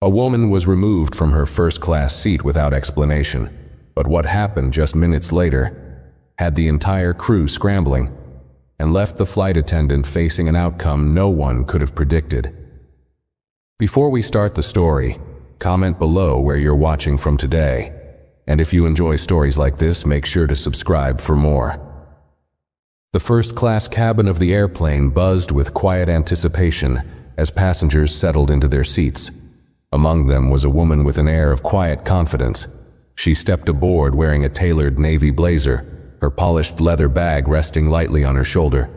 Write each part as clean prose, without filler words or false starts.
A woman was removed from her first-class seat without explanation, but what happened just minutes later had the entire crew scrambling and left the flight attendant facing an outcome no one could have predicted. Before we start the story, comment below where you're watching from today, and if you enjoy stories like this, make sure to subscribe for more. The first-class cabin of the airplane buzzed with quiet anticipation as passengers settled into their seats. Among them was a woman with an air of quiet confidence. She stepped aboard wearing a tailored navy blazer, her polished leather bag resting lightly on her shoulder.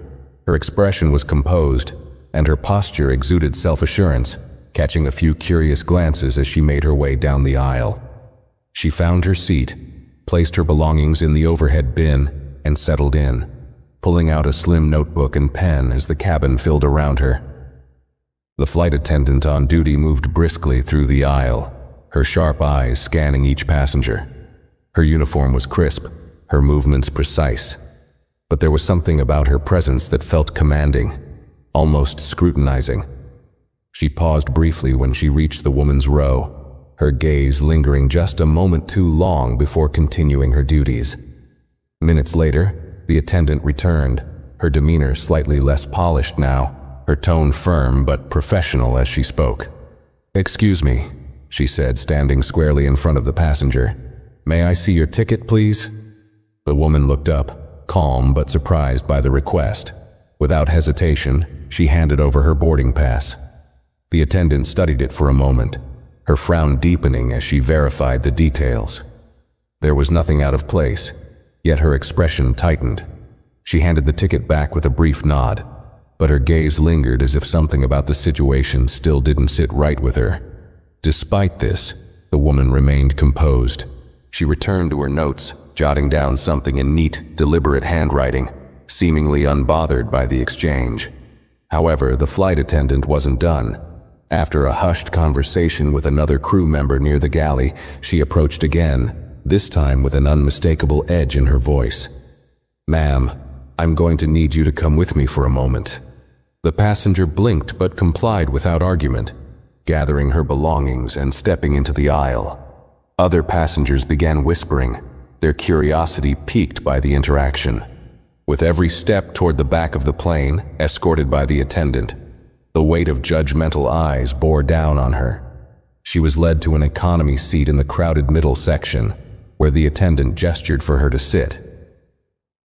Her expression was composed, and her posture exuded self-assurance, catching a few curious glances as she made her way down the aisle. She found her seat, placed her belongings in the overhead bin, and settled in, pulling out a slim notebook and pen as the cabin filled around her. The flight attendant on duty moved briskly through the aisle, her sharp eyes scanning each passenger. Her uniform was crisp, her movements precise, but there was something about her presence that felt commanding, almost scrutinizing. She paused briefly when she reached the woman's row, her gaze lingering just a moment too long before continuing her duties. Minutes later, the attendant returned, her demeanor slightly less polished now, her tone firm but professional as she spoke. "Excuse me," she said, standing squarely in front of the passenger. "May I see your ticket, please?" The woman looked up, calm but surprised by the request. Without hesitation, she handed over her boarding pass. The attendant studied it for a moment, her frown deepening as she verified the details. There was nothing out of place, yet her expression tightened. She handed the ticket back with a brief nod, but her gaze lingered as if something about the situation still didn't sit right with her. Despite this, the woman remained composed. She returned to her notes, jotting down something in neat, deliberate handwriting, seemingly unbothered by the exchange. However, the flight attendant wasn't done. After a hushed conversation with another crew member near the galley, she approached again, this time with an unmistakable edge in her voice. "Ma'am, I'm going to need you to come with me for a moment." The passenger blinked but complied without argument, gathering her belongings and stepping into the aisle. Other passengers began whispering, their curiosity piqued by the interaction. With every step toward the back of the plane, escorted by the attendant, the weight of judgmental eyes bore down on her. She was led to an economy seat in the crowded middle section, where the attendant gestured for her to sit.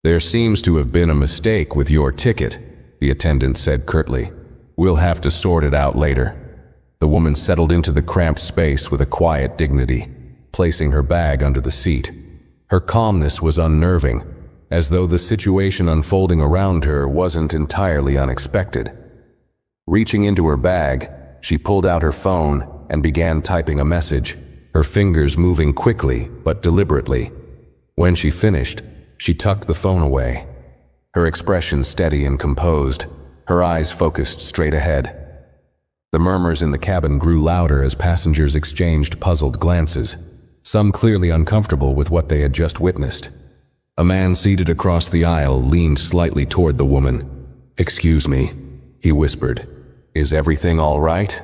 "There seems to have been a mistake with your ticket," the attendant said curtly. "We'll have to sort it out later." The woman settled into the cramped space with a quiet dignity, placing her bag under the seat. Her calmness was unnerving, as though the situation unfolding around her wasn't entirely unexpected. Reaching into her bag, she pulled out her phone and began typing a message, her fingers moving quickly but deliberately. When she finished, she tucked the phone away, her expression steady and composed, her eyes focused straight ahead. The murmurs in the cabin grew louder as passengers exchanged puzzled glances, some clearly uncomfortable with what they had just witnessed. A man seated across the aisle leaned slightly toward the woman. "Excuse me," he whispered. "Is everything all right?"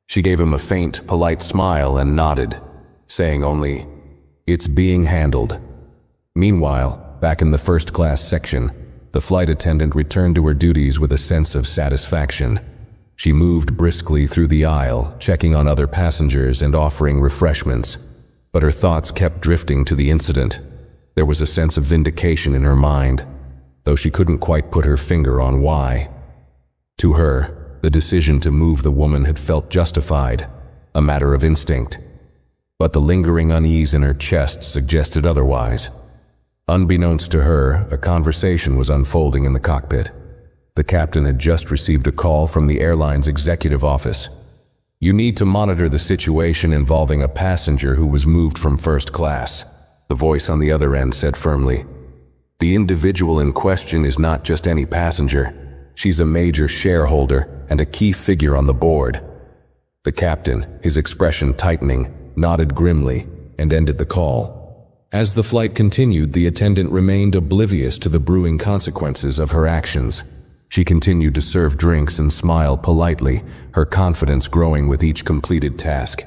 She gave him a faint, polite smile and nodded, saying only, "It's being handled." Meanwhile, back in the first-class section, the flight attendant returned to her duties with a sense of satisfaction. She moved briskly through the aisle, checking on other passengers and offering refreshments, but her thoughts kept drifting to the incident. There was a sense of vindication in her mind, though she couldn't quite put her finger on why. To her, the decision to move the woman had felt justified, a matter of instinct. But the lingering unease in her chest suggested otherwise. Unbeknownst to her, a conversation was unfolding in the cockpit. The captain had just received a call from the airline's executive office. "You need to monitor the situation involving a passenger who was moved from first class," the voice on the other end said firmly. "The individual in question is not just any passenger. She's a major shareholder and a key figure on the board." The captain, his expression tightening, nodded grimly and ended the call. As the flight continued, the attendant remained oblivious to the brewing consequences of her actions. She continued to serve drinks and smile politely, her confidence growing with each completed task.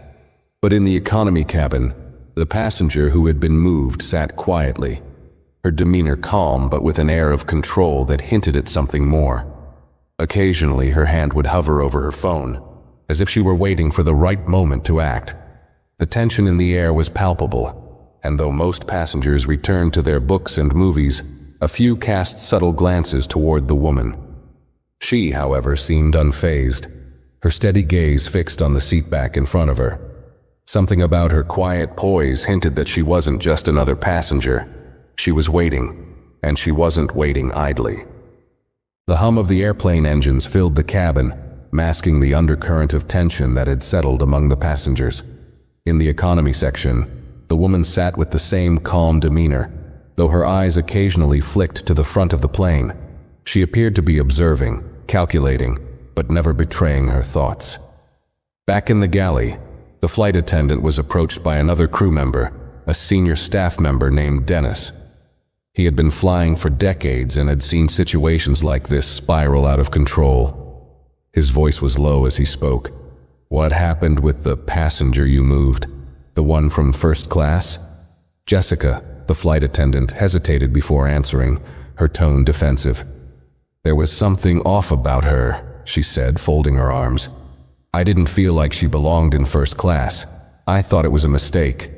But in the economy cabin, the passenger who had been moved sat quietly, her demeanor calm but with an air of control that hinted at something more. Occasionally, her hand would hover over her phone, as if she were waiting for the right moment to act. The tension in the air was palpable, and though most passengers returned to their books and movies, a few cast subtle glances toward the woman. She, however, seemed unfazed, her steady gaze fixed on the seat back in front of her. Something about her quiet poise hinted that she wasn't just another passenger. She was waiting, and she wasn't waiting idly. The hum of the airplane engines filled the cabin, masking the undercurrent of tension that had settled among the passengers. In the economy section, the woman sat with the same calm demeanor, though her eyes occasionally flicked to the front of the plane. She appeared to be observing, calculating, but never betraying her thoughts. Back in the galley, the flight attendant was approached by another crew member, a senior staff member named Dennis. He had been flying for decades and had seen situations like this spiral out of control. His voice was low as he spoke. "What happened with the passenger you moved? The one from first class?" Jessica, the flight attendant, hesitated before answering, her tone defensive. "There was something off about her," she said, folding her arms. "I didn't feel like she belonged in first class. I thought it was a mistake."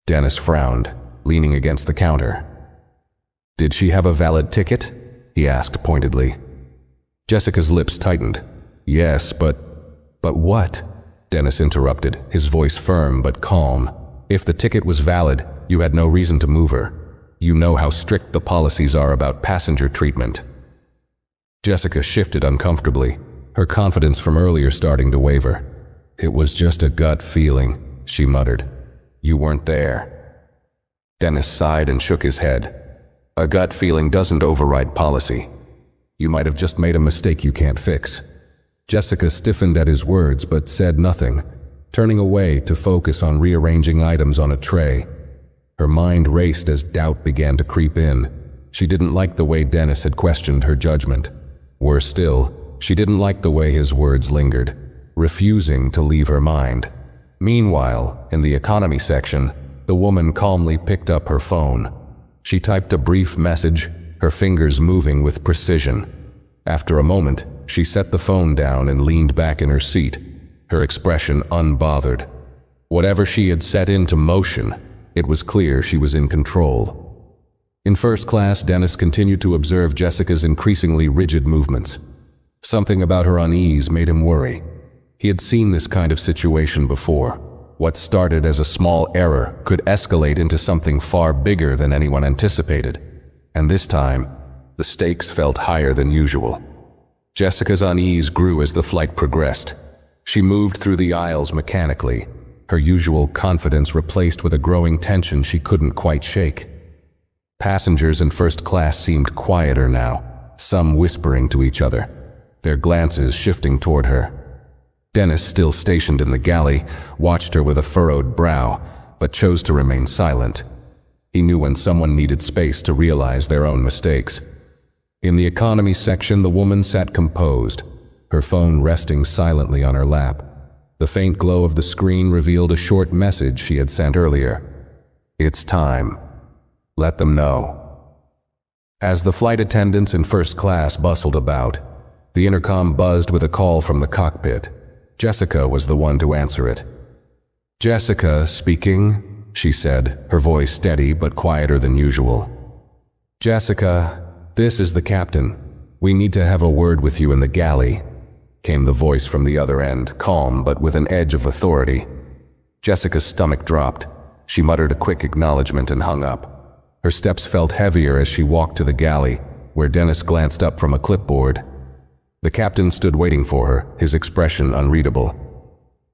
Dennis frowned, leaning against the counter. "Did she have a valid ticket?" he asked pointedly. Jessica's lips tightened. "Yes, but what?" Dennis interrupted, his voice firm but calm. "If the ticket was valid, you had no reason to move her. You know how strict the policies are about passenger treatment." Jessica shifted uncomfortably, her confidence from earlier starting to waver. "It was just a gut feeling," she muttered. "You weren't there." Dennis sighed and shook his head. "A gut feeling doesn't override policy. You might have just made a mistake you can't fix." Jessica stiffened at his words but said nothing, turning away to focus on rearranging items on a tray. Her mind raced as doubt began to creep in. She didn't like the way Dennis had questioned her judgment. Worse still, she didn't like the way his words lingered, refusing to leave her mind. Meanwhile, in the economy section, the woman calmly picked up her phone. She typed a brief message, her fingers moving with precision. After a moment, she set the phone down and leaned back in her seat, her expression unbothered. Whatever she had set into motion, it was clear she was in control. In first class, Dennis continued to observe Jessica's increasingly rigid movements. Something about her unease made him worry. He had seen this kind of situation before. What started as a small error could escalate into something far bigger than anyone anticipated. And this time, the stakes felt higher than usual. Jessica's unease grew as the flight progressed. She moved through the aisles mechanically, her usual confidence replaced with a growing tension she couldn't quite shake. Passengers in first class seemed quieter now, some whispering to each other, their glances shifting toward her. Dennis, still stationed in the galley, watched her with a furrowed brow, but chose to remain silent. He knew when someone needed space to realize their own mistakes. In the economy section, the woman sat composed, her phone resting silently on her lap. The faint glow of the screen revealed a short message she had sent earlier. "It's time. Let them know." As the flight attendants in first class bustled about, the intercom buzzed with a call from the cockpit. Jessica was the one to answer it. "Jessica speaking," she said, her voice steady but quieter than usual. "Jessica, this is the captain. We need to have a word with you in the galley," came the voice from the other end, calm but with an edge of authority. Jessica's stomach dropped. She muttered a quick acknowledgement and hung up. Her steps felt heavier as she walked to the galley, where Dennis glanced up from a clipboard. The captain stood waiting for her, his expression unreadable.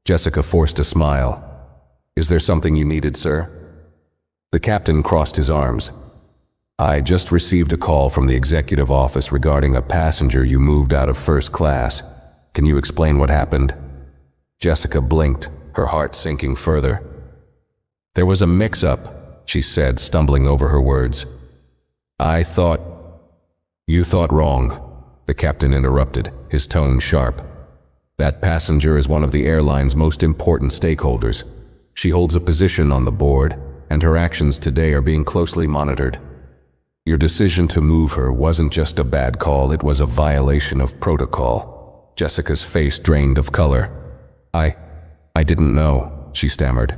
Jessica forced a smile. "Is there something you needed, sir?" The captain crossed his arms. "I just received a call from the executive office regarding a passenger you moved out of first class. Can you explain what happened?" Jessica blinked, her heart sinking further. "There was a mix-up," she said, stumbling over her words. "You thought wrong. The captain interrupted, his tone sharp. "That passenger is one of the airline's most important stakeholders. She holds a position on the board, and her actions today are being closely monitored. Your decision to move her wasn't just a bad call, it was a violation of protocol." Jessica's face drained of color. I didn't know," she stammered.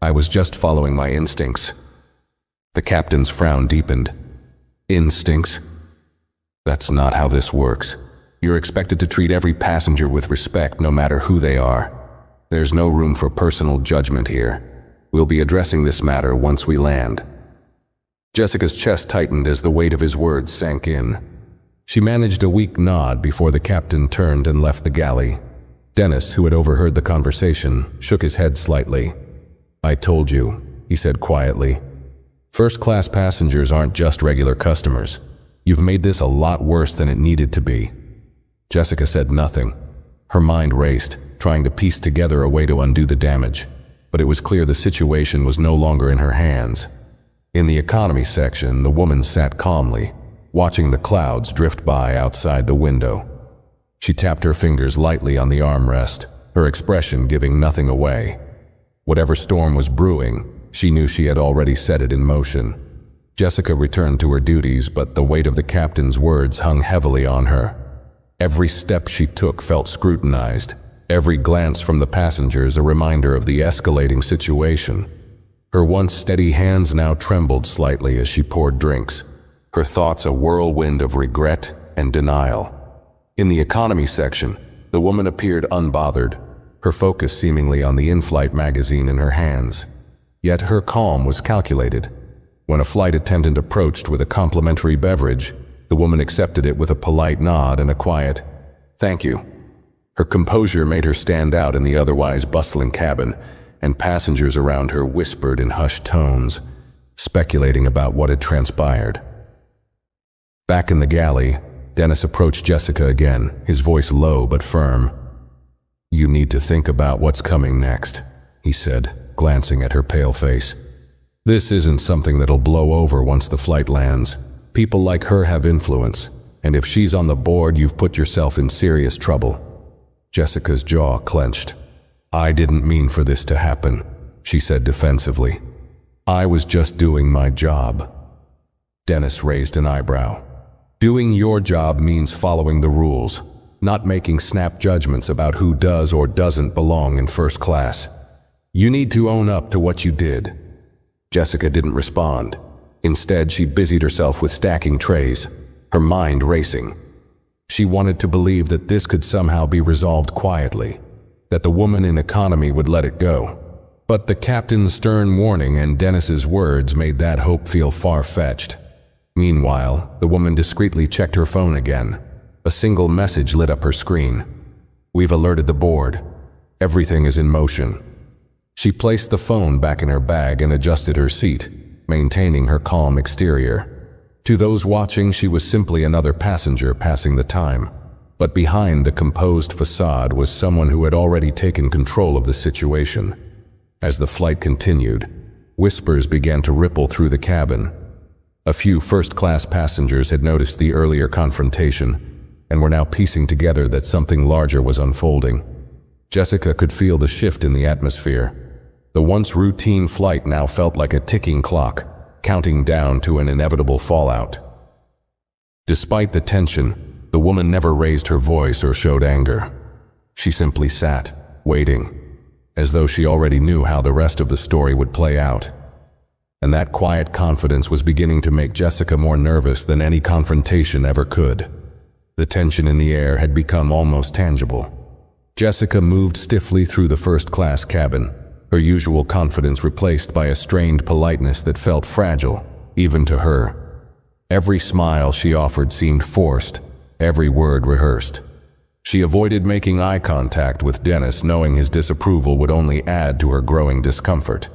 "I was just following my instincts." The captain's frown deepened. "Instincts? That's not how this works. You're expected to treat every passenger with respect, no matter who they are. There's no room for personal judgment here. We'll be addressing this matter once we land." Jessica's chest tightened as the weight of his words sank in. She managed a weak nod before the captain turned and left the galley. Dennis, who had overheard the conversation, shook his head slightly. "I told you," he said quietly. "First-class passengers aren't just regular customers. You've made this a lot worse than it needed to be." Jessica said nothing. Her mind raced, trying to piece together a way to undo the damage. But it was clear the situation was no longer in her hands. In the economy section, the woman sat calmly, watching the clouds drift by outside the window. She tapped her fingers lightly on the armrest, her expression giving nothing away. Whatever storm was brewing, she knew she had already set it in motion. Jessica returned to her duties, but the weight of the captain's words hung heavily on her. Every step she took felt scrutinized, every glance from the passengers a reminder of the escalating situation. Her once steady hands now trembled slightly as she poured drinks, her thoughts a whirlwind of regret and denial. In the economy section, the woman appeared unbothered, her focus seemingly on the in-flight magazine in her hands. Yet her calm was calculated. When a flight attendant approached with a complimentary beverage, the woman accepted it with a polite nod and a quiet, "Thank you." Her composure made her stand out in the otherwise bustling cabin, and passengers around her whispered in hushed tones, speculating about what had transpired. Back in the galley, Dennis approached Jessica again, his voice low but firm. "You need to think about what's coming next," he said, glancing at her pale face. "This isn't something that'll blow over once the flight lands. People like her have influence, and if she's on the board, you've put yourself in serious trouble." Jessica's jaw clenched. "I didn't mean for this to happen," she said defensively. "I was just doing my job." Dennis raised an eyebrow. "Doing your job means following the rules, not making snap judgments about who does or doesn't belong in first class. You need to own up to what you did." Jessica didn't respond. Instead, she busied herself with stacking trays, her mind racing. She wanted to believe that this could somehow be resolved quietly, that the woman in economy would let it go. But the captain's stern warning and Dennis's words made that hope feel far-fetched. Meanwhile, the woman discreetly checked her phone again. A single message lit up her screen. "We've alerted the board. Everything is in motion." She placed the phone back in her bag and adjusted her seat, maintaining her calm exterior. To those watching, she was simply another passenger passing the time. But behind the composed facade was someone who had already taken control of the situation. As the flight continued, whispers began to ripple through the cabin. A few first-class passengers had noticed the earlier confrontation and were now piecing together that something larger was unfolding. Jessica could feel the shift in the atmosphere. The once routine flight now felt like a ticking clock, counting down to an inevitable fallout. Despite the tension, the woman never raised her voice or showed anger. She simply sat, waiting, as though she already knew how the rest of the story would play out. And that quiet confidence was beginning to make Jessica more nervous than any confrontation ever could. The tension in the air had become almost tangible. Jessica moved stiffly through the first-class cabin, her usual confidence replaced by a strained politeness that felt fragile, even to her. Every smile she offered seemed forced, every word rehearsed. She avoided making eye contact with Dennis, knowing his disapproval would only add to her growing discomfort.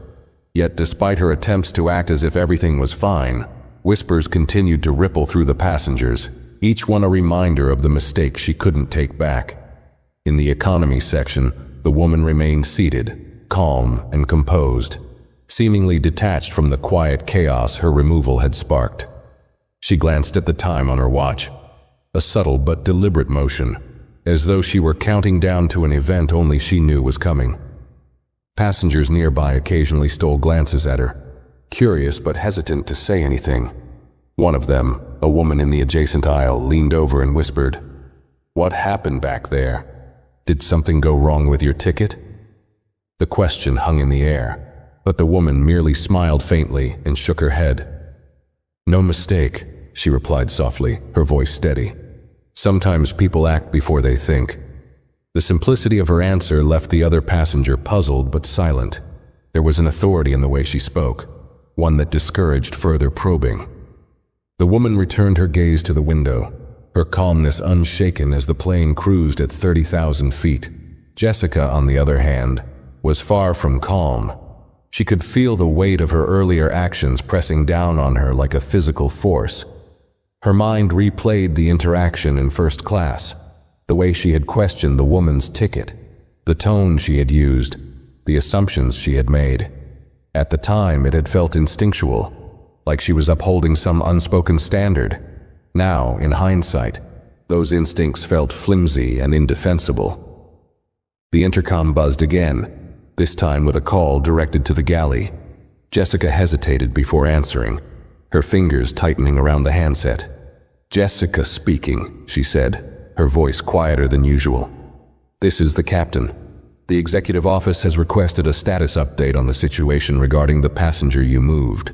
Yet despite her attempts to act as if everything was fine, whispers continued to ripple through the passengers, each one a reminder of the mistake she couldn't take back. In the economy section, the woman remained seated, calm and composed, seemingly detached from the quiet chaos her removal had sparked. She glanced at the time on her watch. a subtle but deliberate motion, as though she were counting down to an event only she knew was coming. Passengers nearby occasionally stole glances at her, curious but hesitant to say anything. One of them, a woman in the adjacent aisle, leaned over and whispered, "What happened back there? Did something go wrong with your ticket?" The question hung in the air, but the woman merely smiled faintly and shook her head. "No mistake," she replied softly, her voice steady. "Sometimes people act before they think." The simplicity of her answer left the other passenger puzzled but silent. There was an authority in the way she spoke, one that discouraged further probing. The woman returned her gaze to the window, her calmness unshaken as the plane cruised at 30,000 feet. Jessica, on the other hand, was far from calm. She could feel the weight of her earlier actions pressing down on her like a physical force. Her mind replayed the interaction in first class, the way she had questioned the woman's ticket, the tone she had used, the assumptions she had made. At the time, it had felt instinctual, like she was upholding some unspoken standard. Now, in hindsight, those instincts felt flimsy and indefensible. The intercom buzzed again, this time with a call directed to the galley. Jessica hesitated before answering, her fingers tightening around the handset. "Jessica speaking," she said, her voice quieter than usual. "This is the captain. The executive office has requested a status update on the situation regarding the passenger you moved.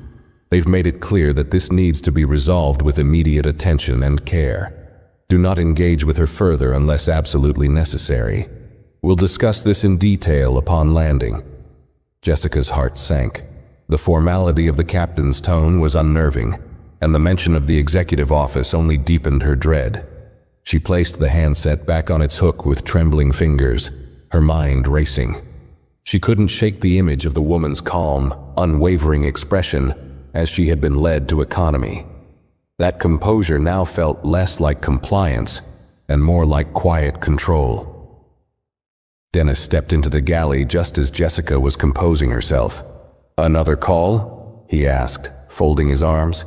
They've made it clear that this needs to be resolved with immediate attention and care. Do not engage with her further unless absolutely necessary. We'll discuss this in detail upon landing." Jessica's heart sank. The formality of the captain's tone was unnerving, and the mention of the executive office only deepened her dread. She placed the handset back on its hook with trembling fingers, her mind racing. She couldn't shake the image of the woman's calm, unwavering expression as she had been led to economy. That composure now felt less like compliance and more like quiet control. Dennis stepped into the galley just as Jessica was composing herself. "Another call?" he asked, folding his arms.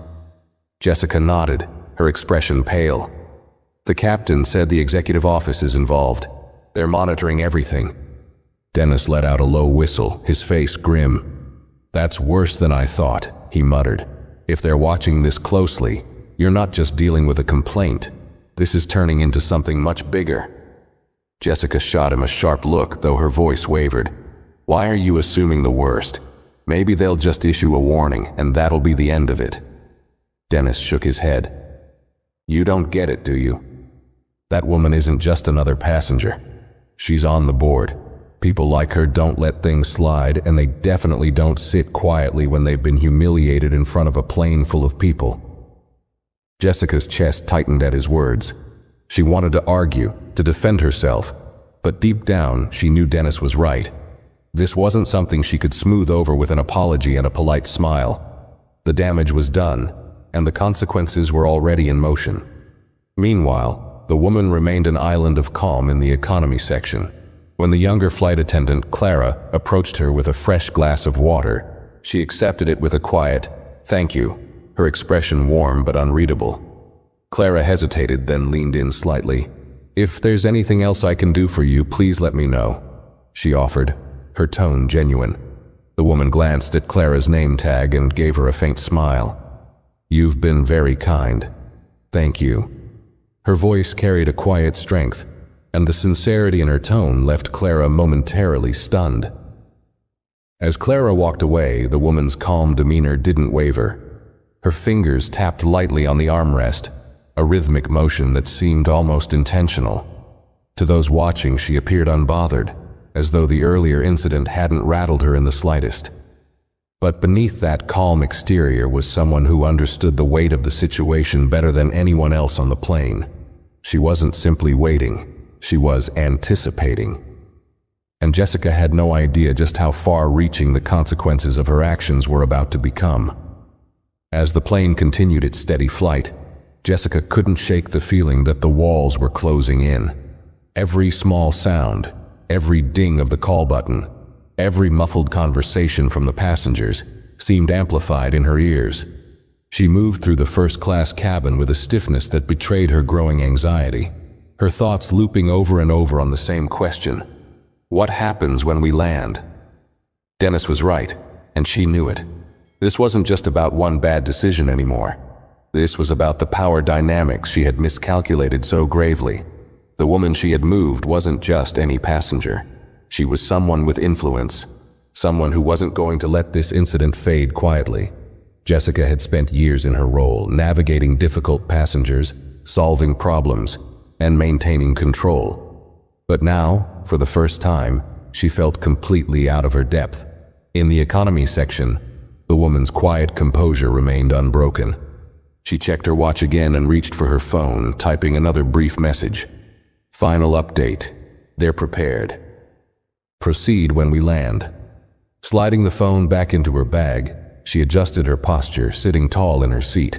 Jessica nodded, her expression pale. "The captain said the executive office is involved. They're monitoring everything." Dennis let out a low whistle, his face grim. "That's worse than I thought," he muttered. "If they're watching this closely, you're not just dealing with a complaint. This is turning into something much bigger." Jessica shot him a sharp look, though her voice wavered. "Why are you assuming the worst? Maybe they'll just issue a warning, and that'll be the end of it." Dennis shook his head. "You don't get it, do you? That woman isn't just another passenger. She's on the board. People like her don't let things slide, and they definitely don't sit quietly when they've been humiliated in front of a plane full of people." Jessica's chest tightened at his words. She wanted to argue, to defend herself, but deep down she knew Dennis was right. This wasn't something she could smooth over with an apology and a polite smile. The damage was done, and the consequences were already in motion. Meanwhile, the woman remained an island of calm in the economy section. When the younger flight attendant, Clara, approached her with a fresh glass of water, she accepted it with a quiet, "Thank you," her expression warm but unreadable. Clara hesitated, then leaned in slightly. "If there's anything else I can do for you, please let me know," she offered, her tone genuine. The woman glanced at Clara's name tag and gave her a faint smile. "You've been very kind. Thank you." Her voice carried a quiet strength, and the sincerity in her tone left Clara momentarily stunned. As Clara walked away, the woman's calm demeanor didn't waver. Her fingers tapped lightly on the armrest, a rhythmic motion that seemed almost intentional. To those watching, she appeared unbothered, as though the earlier incident hadn't rattled her in the slightest. But beneath that calm exterior was someone who understood the weight of the situation better than anyone else on the plane. She wasn't simply waiting, she was anticipating. And Jessica had no idea just how far-reaching the consequences of her actions were about to become. As the plane continued its steady flight, Jessica couldn't shake the feeling that the walls were closing in. Every small sound, every ding of the call button, every muffled conversation from the passengers seemed amplified in her ears. She moved through the first-class cabin with a stiffness that betrayed her growing anxiety, her thoughts looping over and over on the same question. What happens when we land? Dennis was right, and she knew it. This wasn't just about one bad decision anymore. This was about the power dynamics she had miscalculated so gravely. The woman she had moved wasn't just any passenger. She was someone with influence, someone who wasn't going to let this incident fade quietly. Jessica had spent years in her role, navigating difficult passengers, solving problems, and maintaining control. But now, for the first time, she felt completely out of her depth. In the economy section, the woman's quiet composure remained unbroken. She checked her watch again and reached for her phone, typing another brief message. Final update. They're prepared. Proceed when we land. Sliding the phone back into her bag, she adjusted her posture, sitting tall in her seat.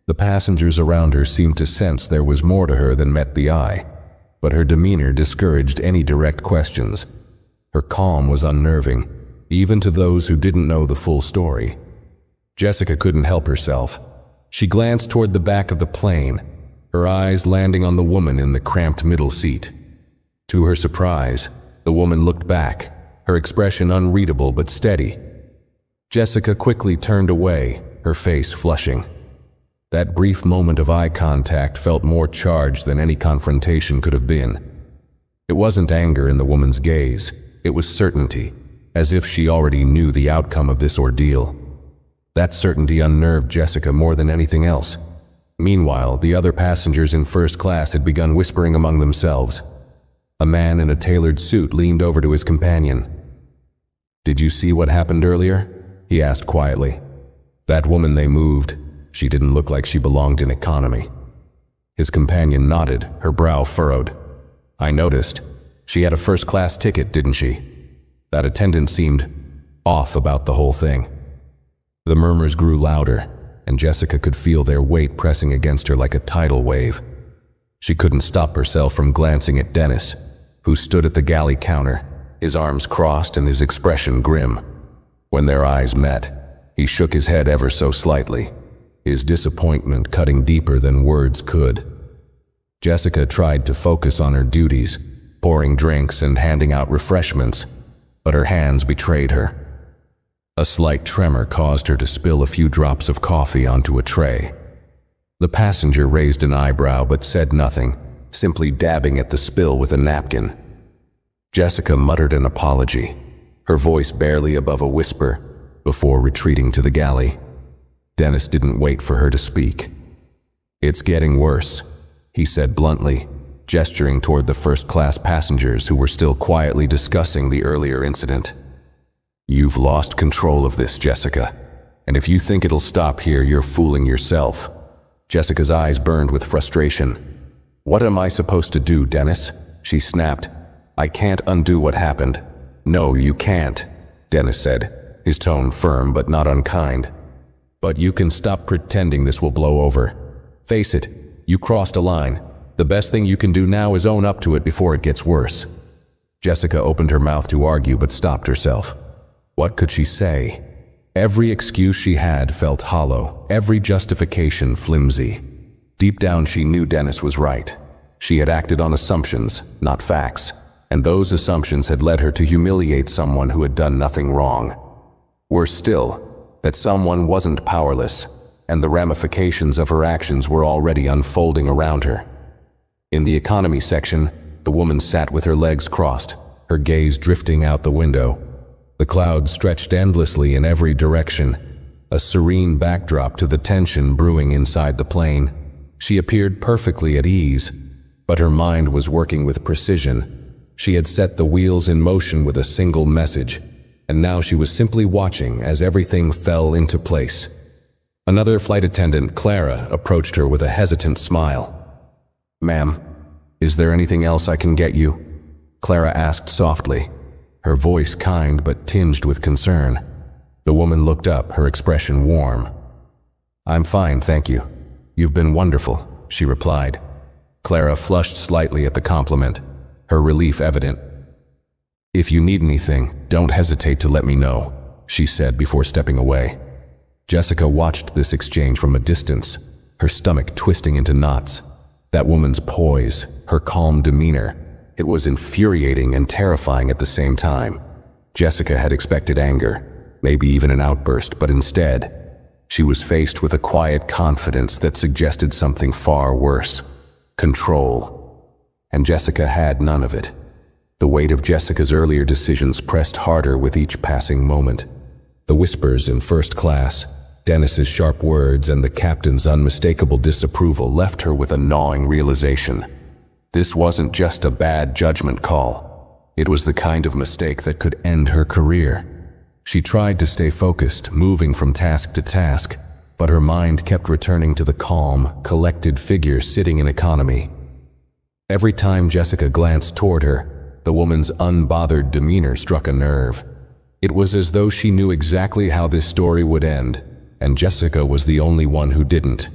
The passengers around her seemed to sense there was more to her than met the eye, but her demeanor discouraged any direct questions. Her calm was unnerving, even to those who didn't know the full story. Jessica couldn't help herself. She glanced toward the back of the plane, her eyes landing on the woman in the cramped middle seat. To her surprise, the woman looked back, her expression unreadable but steady. Jessica quickly turned away, her face flushing. That brief moment of eye contact felt more charged than any confrontation could have been. It wasn't anger in the woman's gaze, it was certainty, as if she already knew the outcome of this ordeal. That certainty unnerved Jessica more than anything else. Meanwhile, the other passengers in first class had begun whispering among themselves. A man in a tailored suit leaned over to his companion. "Did you see what happened earlier?" he asked quietly. "That woman they moved, she didn't look like she belonged in economy." His companion nodded, her brow furrowed. "I noticed. She had a first-class ticket, didn't she? That attendant seemed off about the whole thing." The murmurs grew louder, and Jessica could feel their weight pressing against her like a tidal wave. She couldn't stop herself from glancing at Dennis, who stood at the galley counter, his arms crossed and his expression grim. When their eyes met, he shook his head ever so slightly, his disappointment cutting deeper than words could. Jessica tried to focus on her duties, pouring drinks and handing out refreshments, but her hands betrayed her. A slight tremor caused her to spill a few drops of coffee onto a tray. The passenger raised an eyebrow but said nothing, simply dabbing at the spill with a napkin. Jessica muttered an apology, her voice barely above a whisper, before retreating to the galley. Dennis didn't wait for her to speak. "It's getting worse," he said bluntly, gesturing toward the first-class passengers who were still quietly discussing the earlier incident. "You've lost control of this, Jessica, and if you think it'll stop here, you're fooling yourself." Jessica's eyes burned with frustration. "What am I supposed to do, Dennis?" she snapped. "I can't undo what happened." "No, you can't," Dennis said, his tone firm but not unkind. "But you can stop pretending this will blow over. Face it, you crossed a line. The best thing you can do now is own up to it before it gets worse." Jessica opened her mouth to argue but stopped herself. What could she say? Every excuse she had felt hollow, every justification flimsy. Deep down she knew Dennis was right. She had acted on assumptions, not facts, and those assumptions had led her to humiliate someone who had done nothing wrong. Worse still, that someone wasn't powerless, and the ramifications of her actions were already unfolding around her. In the economy section, the woman sat with her legs crossed, her gaze drifting out the window. The clouds stretched endlessly in every direction, a serene backdrop to the tension brewing inside the plane. She appeared perfectly at ease, but her mind was working with precision. She had set the wheels in motion with a single message, and now she was simply watching as everything fell into place. Another flight attendant, Clara, approached her with a hesitant smile. "Ma'am, is there anything else I can get you?" Clara asked softly, her voice kind but tinged with concern. The woman looked up, her expression warm. "I'm fine, thank you. You've been wonderful," she replied. Clara flushed slightly at the compliment, her relief evident. "If you need anything, don't hesitate to let me know," she said before stepping away. Jessica watched this exchange from a distance, her stomach twisting into knots. That woman's poise, her calm demeanor, it was infuriating and terrifying at the same time. Jessica had expected anger, maybe even an outburst, but instead, she was faced with a quiet confidence that suggested something far worse: control. And Jessica had none of it. The weight of Jessica's earlier decisions pressed harder with each passing moment. The whispers in first class, Dennis's sharp words, and the captain's unmistakable disapproval left her with a gnawing realization. This wasn't just a bad judgment call. It was the kind of mistake that could end her career. She tried to stay focused, moving from task to task, but her mind kept returning to the calm, collected figure sitting in economy. Every time Jessica glanced toward her, the woman's unbothered demeanor struck a nerve. It was as though she knew exactly how this story would end, and Jessica was the only one who didn't.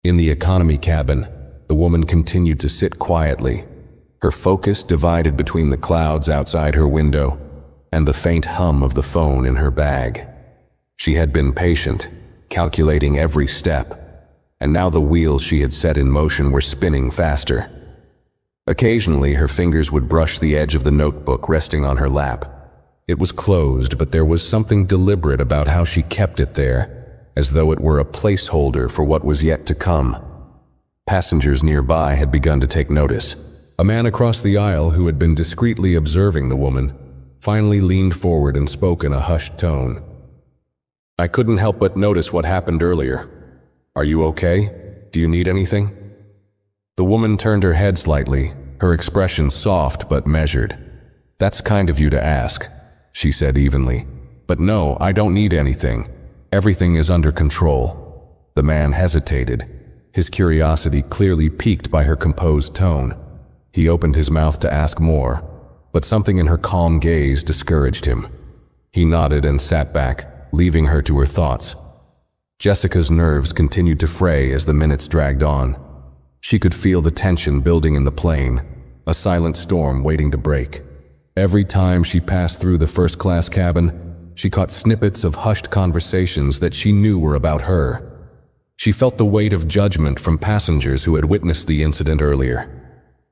In the economy cabin, the woman continued to sit quietly, her focus divided between the clouds outside her window and the faint hum of the phone in her bag. She had been patient, calculating every step, and now the wheels she had set in motion were spinning faster. Occasionally, her fingers would brush the edge of the notebook resting on her lap. It was closed, but there was something deliberate about how she kept it there, as though it were a placeholder for what was yet to come. Passengers nearby had begun to take notice. A man across the aisle, who had been discreetly observing the woman, finally leaned forward and spoke in a hushed tone. "I couldn't help but notice what happened earlier. Are you okay? Do you need anything?" The woman turned her head slightly, her expression soft but measured. "That's kind of you to ask," she said evenly. "But no, I don't need anything. Everything is under control." The man hesitated, his curiosity clearly piqued by her composed tone. He opened his mouth to ask more, but something in her calm gaze discouraged him. He nodded and sat back, leaving her to her thoughts. Jessica's nerves continued to fray as the minutes dragged on. She could feel the tension building in the plane, a silent storm waiting to break. Every time she passed through the first-class cabin, she caught snippets of hushed conversations that she knew were about her. She felt the weight of judgment from passengers who had witnessed the incident earlier.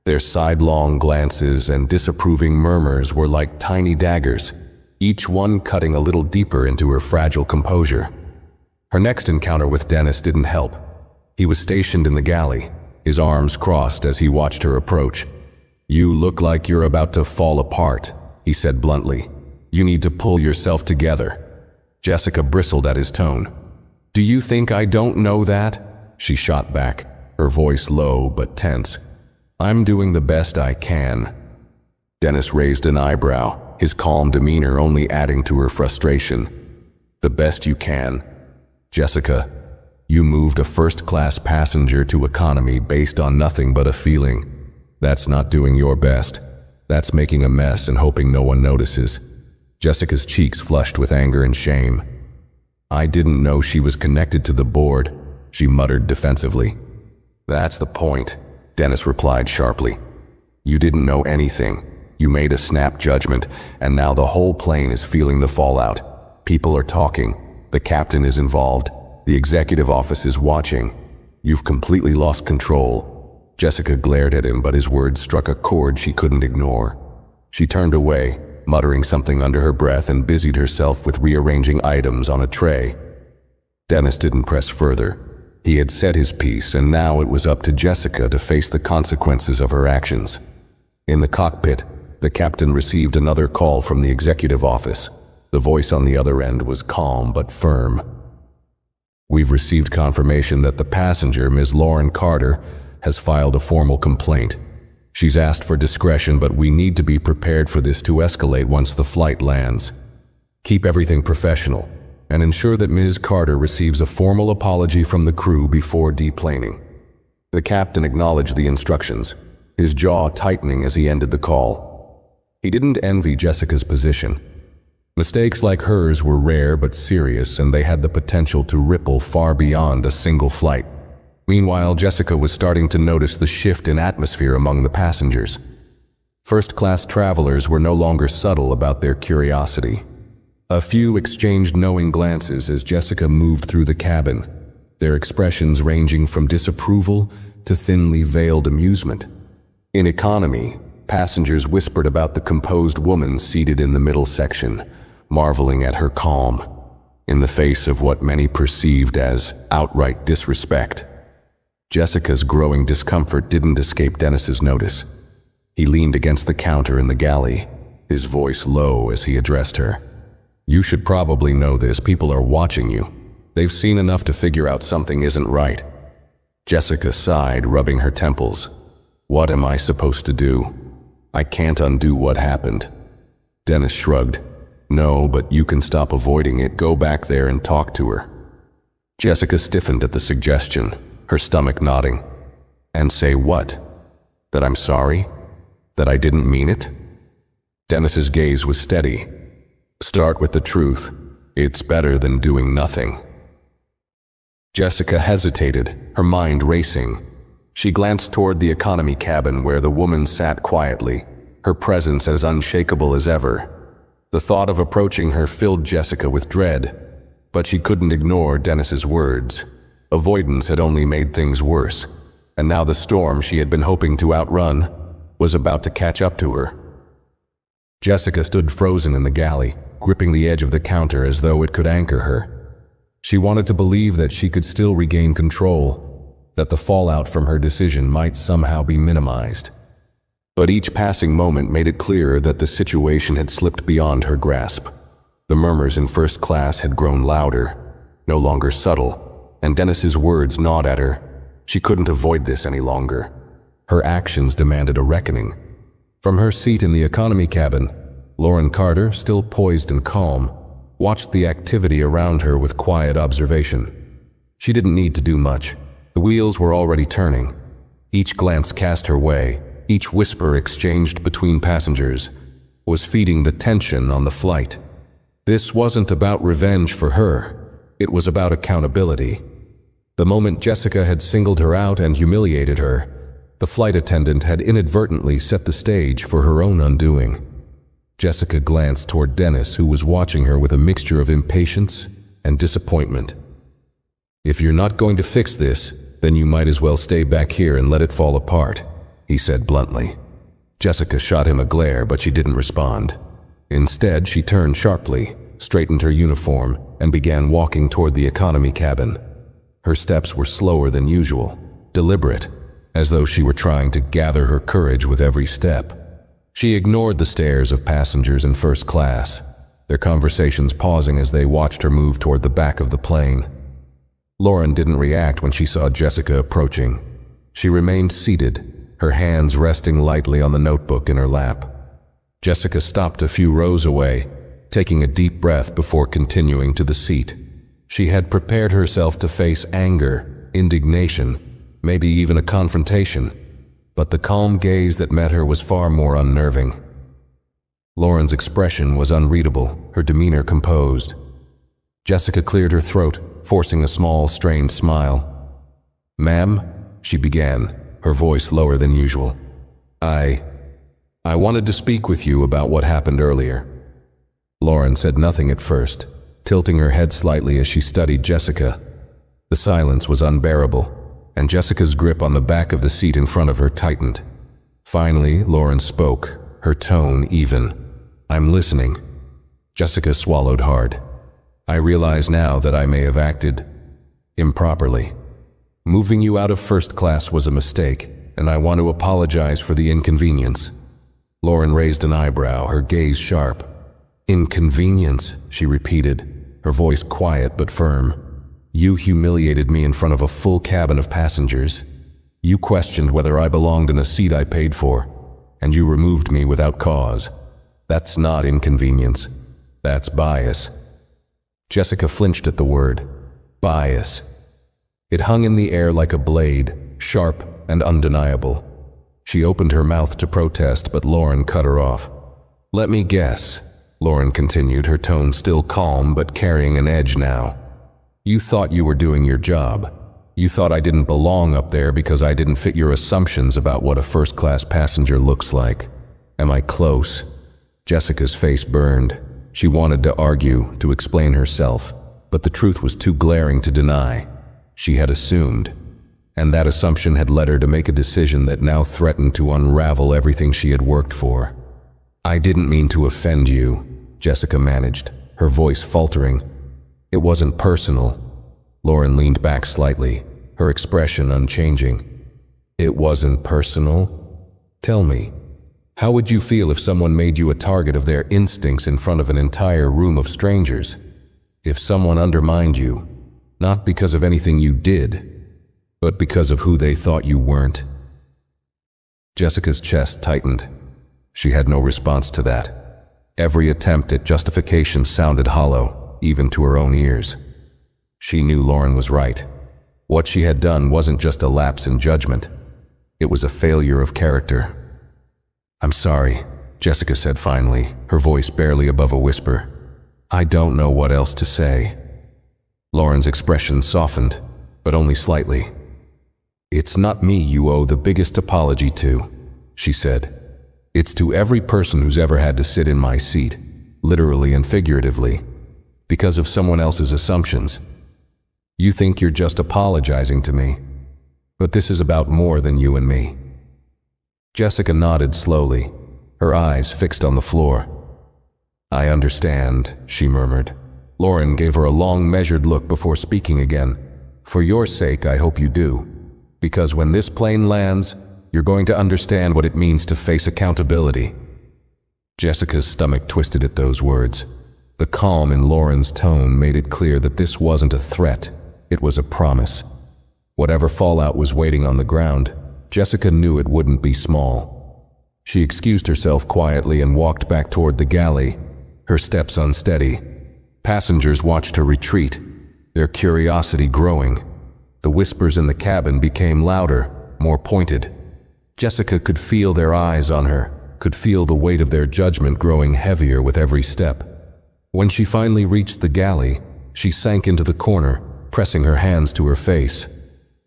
Their sidelong glances and disapproving murmurs were like tiny daggers, each one cutting a little deeper into her fragile composure. Her next encounter with Dennis didn't help. He was stationed in the galley, his arms crossed as he watched her approach. "You look like you're about to fall apart," he said bluntly. "You need to pull yourself together." Jessica bristled at his tone. "Do you think I don't know that?" she shot back, her voice low but tense. "I'm doing the best I can." Dennis raised an eyebrow, his calm demeanor only adding to her frustration. "The best you can? Jessica, you moved a first-class passenger to economy based on nothing but a feeling. That's not doing your best. That's making a mess and hoping no one notices." Jessica's cheeks flushed with anger and shame. "I didn't know she was connected to the board," she muttered defensively. "That's the point," Dennis replied sharply. "You didn't know anything. You made a snap judgment, and now the whole plane is feeling the fallout. People are talking. The captain is involved. The executive office is watching. You've completely lost control." Jessica glared at him, but his words struck a chord she couldn't ignore. She turned away, muttering something under her breath, and busied herself with rearranging items on a tray. Dennis didn't press further. He had said his piece, and now it was up to Jessica to face the consequences of her actions. In the cockpit, the captain received another call from the executive office. The voice on the other end was calm but firm. "We've received confirmation that the passenger, Ms. Lauren Carter, has filed a formal complaint. She's asked for discretion, but we need to be prepared for this to escalate once the flight lands. Keep everything professional, and ensure that Ms. Carter receives a formal apology from the crew before deplaning." The captain acknowledged the instructions, his jaw tightening as he ended the call. He didn't envy Jessica's position. Mistakes like hers were rare but serious, and they had the potential to ripple far beyond a single flight. Meanwhile, Jessica was starting to notice the shift in atmosphere among the passengers. First-class travelers were no longer subtle about their curiosity. A few exchanged knowing glances as Jessica moved through the cabin, their expressions ranging from disapproval to thinly veiled amusement. In economy, passengers whispered about the composed woman seated in the middle section, marveling at her calm, in the face of what many perceived as outright disrespect. Jessica's growing discomfort didn't escape Dennis's notice. He leaned against the counter in the galley, his voice low as he addressed her. "You should probably know this. People are watching you. They've seen enough to figure out something isn't right." Jessica sighed, rubbing her temples. "What am I supposed to do? I can't undo what happened." Dennis shrugged. "No, but you can stop avoiding it. Go back there and talk to her." Jessica stiffened at the suggestion, her stomach nodding. "And say what? That I'm sorry? That I didn't mean it?" Dennis's gaze was steady. "Start with the truth. It's better than doing nothing." Jessica hesitated, her mind racing. She glanced toward the economy cabin where the woman sat quietly, her presence as unshakable as ever. The thought of approaching her filled Jessica with dread, but she couldn't ignore Dennis's words. Avoidance had only made things worse, and now the storm she had been hoping to outrun was about to catch up to her. Jessica stood frozen in the galley, gripping the edge of the counter as though it could anchor her. She wanted to believe that she could still regain control, that the fallout from her decision might somehow be minimized. But each passing moment made it clearer that the situation had slipped beyond her grasp. The murmurs in first class had grown louder, no longer subtle, and Dennis's words gnawed at her. She couldn't avoid this any longer. Her actions demanded a reckoning. From her seat in the economy cabin, Lauren Carter, still poised and calm, watched the activity around her with quiet observation. She didn't need to do much. The wheels were already turning. Each glance cast her way, each whisper exchanged between passengers, was feeding the tension on the flight. This wasn't about revenge for her. It was about accountability. The moment Jessica had singled her out and humiliated her, the flight attendant had inadvertently set the stage for her own undoing. Jessica glanced toward Dennis, who was watching her with a mixture of impatience and disappointment. "If you're not going to fix this, then you might as well stay back here and let it fall apart," he said bluntly. Jessica shot him a glare, but she didn't respond. Instead, she turned sharply, straightened her uniform, and began walking toward the economy cabin. Her steps were slower than usual, deliberate, as though she were trying to gather her courage with every step. She ignored the stares of passengers in first class, their conversations pausing as they watched her move toward the back of the plane. Lauren didn't react when she saw Jessica approaching. She remained seated, her hands resting lightly on the notebook in her lap. Jessica stopped a few rows away, taking a deep breath before continuing to the seat. She had prepared herself to face anger, indignation, maybe even a confrontation, but the calm gaze that met her was far more unnerving. Lauren's expression was unreadable, her demeanor composed. Jessica cleared her throat, forcing a small, strained smile. "Ma'am," she began, her voice lower than usual. I wanted to speak with you about what happened earlier." Lauren said nothing at first, tilting her head slightly as she studied Jessica. The silence was unbearable, and Jessica's grip on the back of the seat in front of her tightened. Finally, Lauren spoke, her tone even. "I'm listening." Jessica swallowed hard. "I realize now that I may have acted improperly. Moving you out of first class was a mistake, and I want to apologize for the inconvenience." Lauren raised an eyebrow, her gaze sharp. "Inconvenience," she repeated, her voice quiet but firm. "You humiliated me in front of a full cabin of passengers. You questioned whether I belonged in a seat I paid for, and you removed me without cause. That's not inconvenience. That's bias." Jessica flinched at the word, bias. It hung in the air like a blade, sharp and undeniable. She opened her mouth to protest, but Lauren cut her off. "Let me guess," Lauren continued, her tone still calm but carrying an edge now. "You thought you were doing your job. You thought I didn't belong up there because I didn't fit your assumptions about what a first-class passenger looks like. Am I close?" Jessica's face burned. She wanted to argue, to explain herself, but the truth was too glaring to deny. She had assumed, and that assumption had led her to make a decision that now threatened to unravel everything she had worked for. "I didn't mean to offend you," Jessica managed, her voice faltering. "It wasn't personal." Lauren leaned back slightly, her expression unchanging. "It wasn't personal? Tell me, how would you feel if someone made you a target of their instincts in front of an entire room of strangers? If someone undermined you, not because of anything you did, but because of who they thought you weren't?" Jessica's chest tightened. She had no response to that. Every attempt at justification sounded hollow, even to her own ears. She knew Lauren was right. What she had done wasn't just a lapse in judgment. It was a failure of character. "I'm sorry," Jessica said finally, her voice barely above a whisper. "I don't know what else to say." Lauren's expression softened, but only slightly. "It's not me you owe the biggest apology to," she said. "It's to every person who's ever had to sit in my seat, literally and figuratively, because of someone else's assumptions. You think you're just apologizing to me, but this is about more than you and me." Jessica nodded slowly, her eyes fixed on the floor. "I understand," she murmured. Lauren gave her a long, measured look before speaking again. "For your sake, I hope you do. Because when this plane lands, you're going to understand what it means to face accountability." Jessica's stomach twisted at those words. The calm in Lauren's tone made it clear that this wasn't a threat, it was a promise. Whatever fallout was waiting on the ground, Jessica knew it wouldn't be small. She excused herself quietly and walked back toward the galley, her steps unsteady. Passengers watched her retreat, their curiosity growing. The whispers in the cabin became louder, more pointed. Jessica could feel their eyes on her, could feel the weight of their judgment growing heavier with every step. When she finally reached the galley, she sank into the corner, pressing her hands to her face.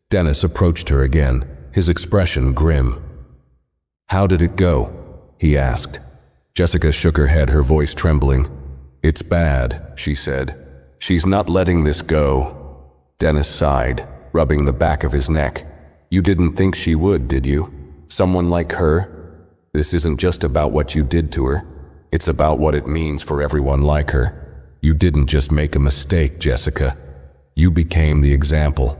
Dennis approached her again, his expression grim. "How did it go?" he asked. Jessica shook her head, her voice trembling. "It's bad," she said. "She's not letting this go." Dennis sighed, rubbing the back of his neck. "You didn't think she would, did you? Someone like her? This isn't just about what you did to her. It's about what it means for everyone like her. You didn't just make a mistake, Jessica. You became the example."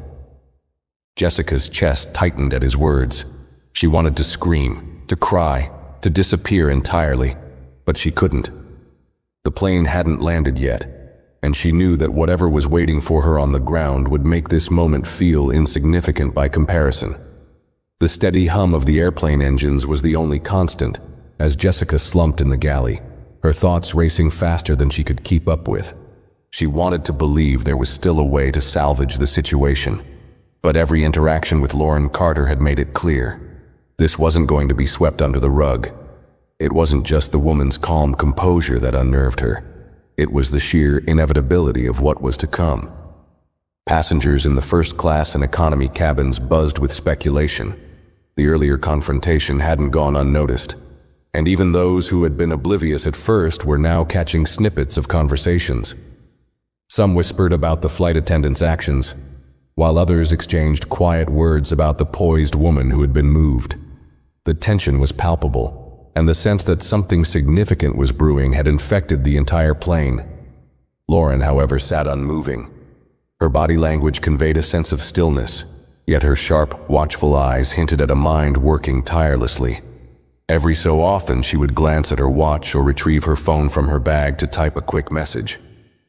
Jessica's chest tightened at his words. She wanted to scream, to cry, to disappear entirely, but she couldn't. The plane hadn't landed yet, and she knew that whatever was waiting for her on the ground would make this moment feel insignificant by comparison. The steady hum of the airplane engines was the only constant, as Jessica slumped in the galley, her thoughts racing faster than she could keep up with. She wanted to believe there was still a way to salvage the situation, but every interaction with Lauren Carter had made it clear. This wasn't going to be swept under the rug. It wasn't just the woman's calm composure that unnerved her. It was the sheer inevitability of what was to come. Passengers in the first class and economy cabins buzzed with speculation. The earlier confrontation hadn't gone unnoticed, and even those who had been oblivious at first were now catching snippets of conversations. Some whispered about the flight attendant's actions, while others exchanged quiet words about the poised woman who had been moved. The tension was palpable, and the sense that something significant was brewing had infected the entire plane. Lauren, however, sat unmoving. Her body language conveyed a sense of stillness, yet her sharp, watchful eyes hinted at a mind working tirelessly. Every so often she would glance at her watch or retrieve her phone from her bag to type a quick message.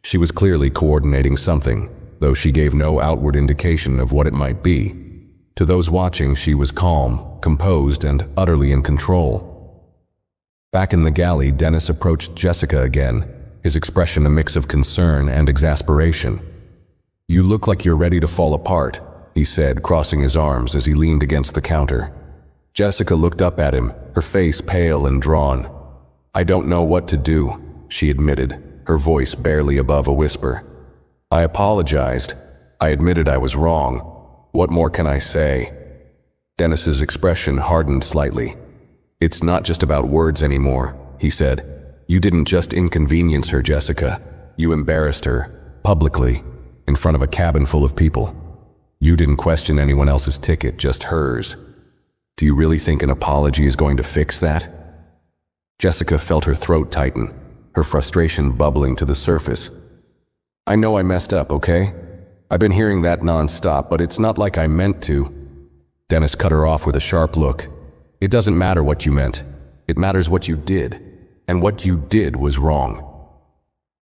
She was clearly coordinating something, though she gave no outward indication of what it might be. To those watching, she was calm, composed, and utterly in control. Back in the galley, Dennis approached Jessica again, his expression a mix of concern and exasperation. "You look like you're ready to fall apart," he said, crossing his arms as he leaned against the counter. Jessica looked up at him, her face pale and drawn. "I don't know what to do," she admitted, her voice barely above a whisper. "I apologized. I admitted I was wrong. What more can I say?" Dennis's expression hardened slightly. "It's not just about words anymore," he said. You didn't just inconvenience her, Jessica. You embarrassed her, publicly, in front of a cabin full of people. You didn't question anyone else's ticket, just hers. Do you really think an apology is going to fix that? Jessica felt her throat tighten, her frustration bubbling to the surface. I know I messed up, okay? I've been hearing that non-stop, but it's not like I meant to. Dennis cut her off with a sharp look. It doesn't matter what you meant. It matters what you did. And what you did was wrong.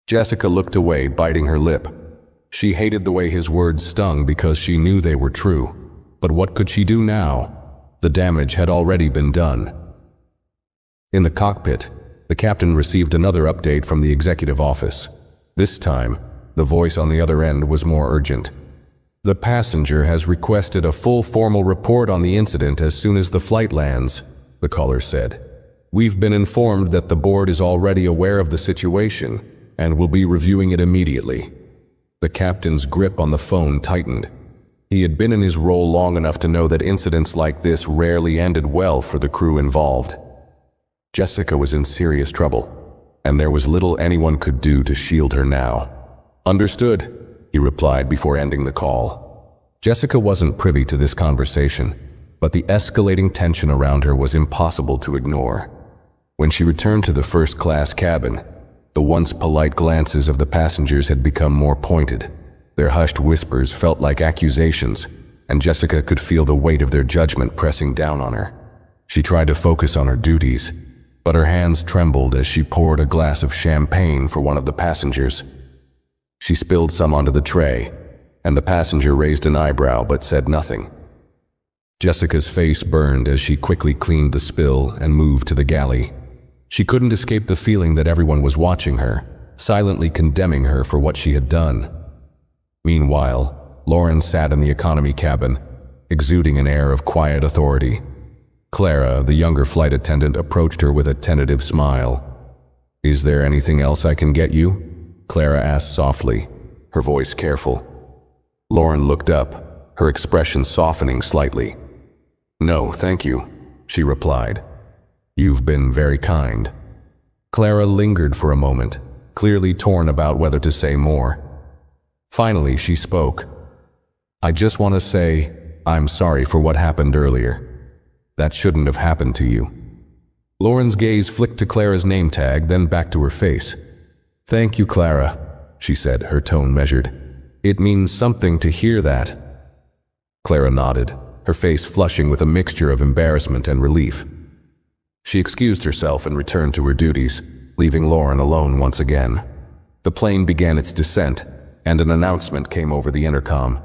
Jessica looked away, biting her lip. She hated the way his words stung because she knew they were true. But what could she do now? The damage had already been done. In the cockpit, the captain received another update from the executive office. This time, the voice on the other end was more urgent. The passenger has requested a full formal report on the incident as soon as the flight lands, the caller said. We've been informed that the board is already aware of the situation and will be reviewing it immediately. The captain's grip on the phone tightened. He had been in his role long enough to know that incidents like this rarely ended well for the crew involved. Jessica was in serious trouble, and there was little anyone could do to shield her now. Understood, he replied before ending the call. Jessica wasn't privy to this conversation, but the escalating tension around her was impossible to ignore. When she returned to the first-class cabin, the once polite glances of the passengers had become more pointed. Their hushed whispers felt like accusations, and Jessica could feel the weight of their judgment pressing down on her. She tried to focus on her duties, but her hands trembled as she poured a glass of champagne for one of the passengers. She spilled some onto the tray, and the passenger raised an eyebrow but said nothing. Jessica's face burned as she quickly cleaned the spill and moved to the galley. She couldn't escape the feeling that everyone was watching her, silently condemning her for what she had done. Meanwhile, Lauren sat in the economy cabin, exuding an air of quiet authority. Clara, the younger flight attendant, approached her with a tentative smile. "Is there anything else I can get you?" Clara asked softly, her voice careful. Lauren looked up, her expression softening slightly. "No, thank you," she replied. "You've been very kind." Clara lingered for a moment, clearly torn about whether to say more. Finally, she spoke. "I just want to say, I'm sorry for what happened earlier. That shouldn't have happened to you." Lauren's gaze flicked to Clara's name tag, then back to her face. "Thank you, Clara," she said, her tone measured. "It means something to hear that." Clara nodded, her face flushing with a mixture of embarrassment and relief. She excused herself and returned to her duties, leaving Lauren alone once again. The plane began its descent, and an announcement came over the intercom.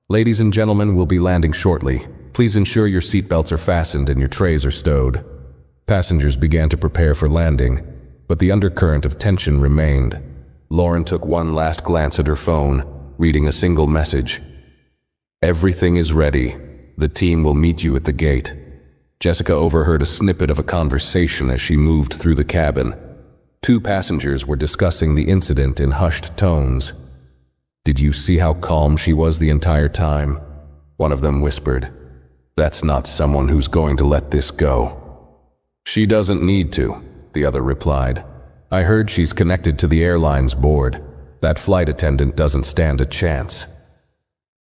"Ladies and gentlemen, we'll be landing shortly. Please ensure your seatbelts are fastened and your trays are stowed." Passengers began to prepare for landing, but the undercurrent of tension remained. Lauren took one last glance at her phone, reading a single message. "Everything is ready. The team will meet you at the gate." Jessica overheard a snippet of a conversation as she moved through the cabin. Two passengers were discussing the incident in hushed tones. "Did you see how calm she was the entire time?" one of them whispered. "That's not someone who's going to let this go." "She doesn't need to," the other replied. "I heard she's connected to the airline's board. That flight attendant doesn't stand a chance."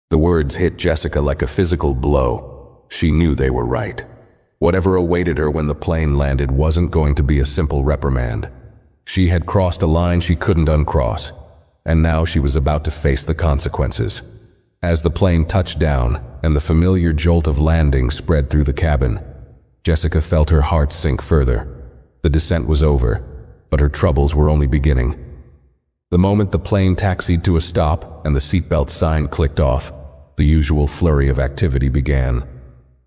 The words hit Jessica like a physical blow. She knew they were right. Whatever awaited her when the plane landed wasn't going to be a simple reprimand. She had crossed a line she couldn't uncross, and now she was about to face the consequences. As the plane touched down and the familiar jolt of landing spread through the cabin, Jessica felt her heart sink further. The descent was over, but her troubles were only beginning. The moment the plane taxied to a stop and the seatbelt sign clicked off, the usual flurry of activity began.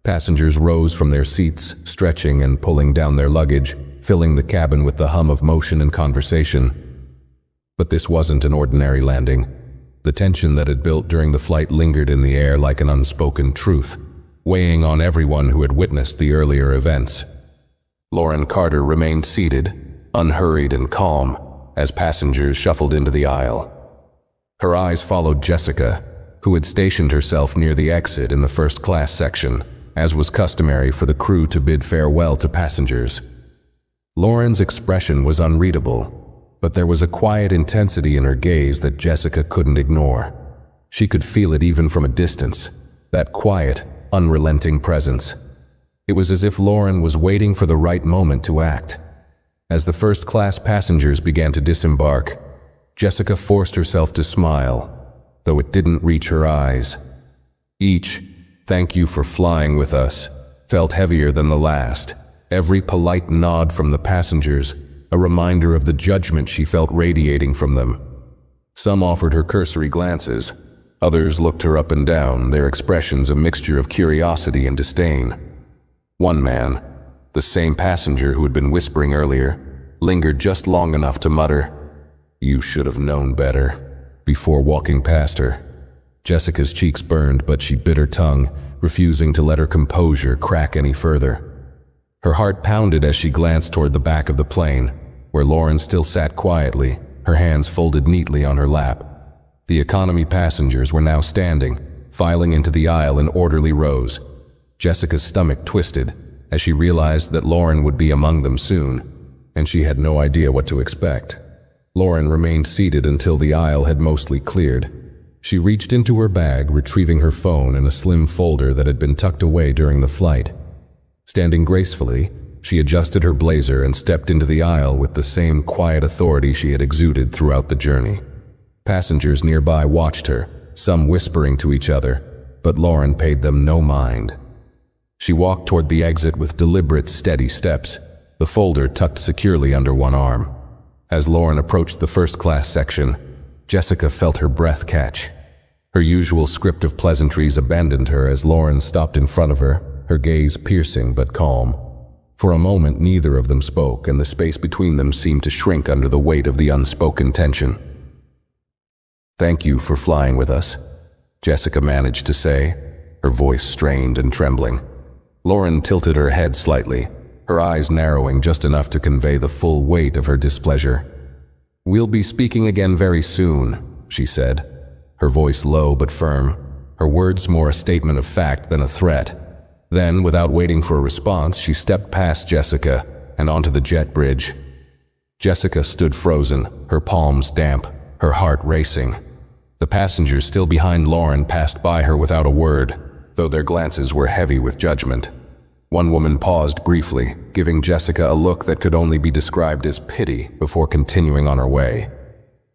Passengers rose from their seats, stretching and pulling down their luggage, filling the cabin with the hum of motion and conversation. But this wasn't an ordinary landing. The tension that had built during the flight lingered in the air like an unspoken truth, weighing on everyone who had witnessed the earlier events. Lauren Carter remained seated, unhurried and calm, as passengers shuffled into the aisle. Her eyes followed Jessica, who had stationed herself near the exit in the first-class section, as was customary for the crew to bid farewell to passengers. Lauren's expression was unreadable, but there was a quiet intensity in her gaze that Jessica couldn't ignore. She could feel it even from a distance, that quiet, unrelenting presence. It was as if Lauren was waiting for the right moment to act. As the first-class passengers began to disembark, Jessica forced herself to smile, though it didn't reach her eyes. Each "thank you for flying with us" felt heavier than the last. Every polite nod from the passengers, a reminder of the judgment she felt radiating from them. Some offered her cursory glances. Others looked her up and down, their expressions a mixture of curiosity and disdain. One man, the same passenger who had been whispering earlier, lingered just long enough to mutter, "You should have known better," before walking past her. Jessica's cheeks burned, but she bit her tongue, refusing to let her composure crack any further. Her heart pounded as she glanced toward the back of the plane, where Lauren still sat quietly, her hands folded neatly on her lap. The economy passengers were now standing, filing into the aisle in orderly rows. Jessica's stomach twisted as she realized that Lauren would be among them soon, and she had no idea what to expect. Lauren remained seated until the aisle had mostly cleared. She reached into her bag, retrieving her phone and a slim folder that had been tucked away during the flight. Standing gracefully, she adjusted her blazer and stepped into the aisle with the same quiet authority she had exuded throughout the journey. Passengers nearby watched her, some whispering to each other, but Lauren paid them no mind. She walked toward the exit with deliberate, steady steps, the folder tucked securely under one arm. As Lauren approached the first-class section, Jessica felt her breath catch. Her usual script of pleasantries abandoned her as Lauren stopped in front of her, her gaze piercing but calm. For a moment, neither of them spoke, and the space between them seemed to shrink under the weight of the unspoken tension. "Thank you for flying with us," Jessica managed to say, her voice strained and trembling. Lauren tilted her head slightly, her eyes narrowing just enough to convey the full weight of her displeasure. "We'll be speaking again very soon," she said, her voice low but firm, her words more a statement of fact than a threat. Then, without waiting for a response, she stepped past Jessica and onto the jet bridge. Jessica stood frozen, her palms damp, her heart racing. The passengers still behind Lauren passed by her without a word, though their glances were heavy with judgment. One woman paused briefly, giving Jessica a look that could only be described as pity before continuing on her way.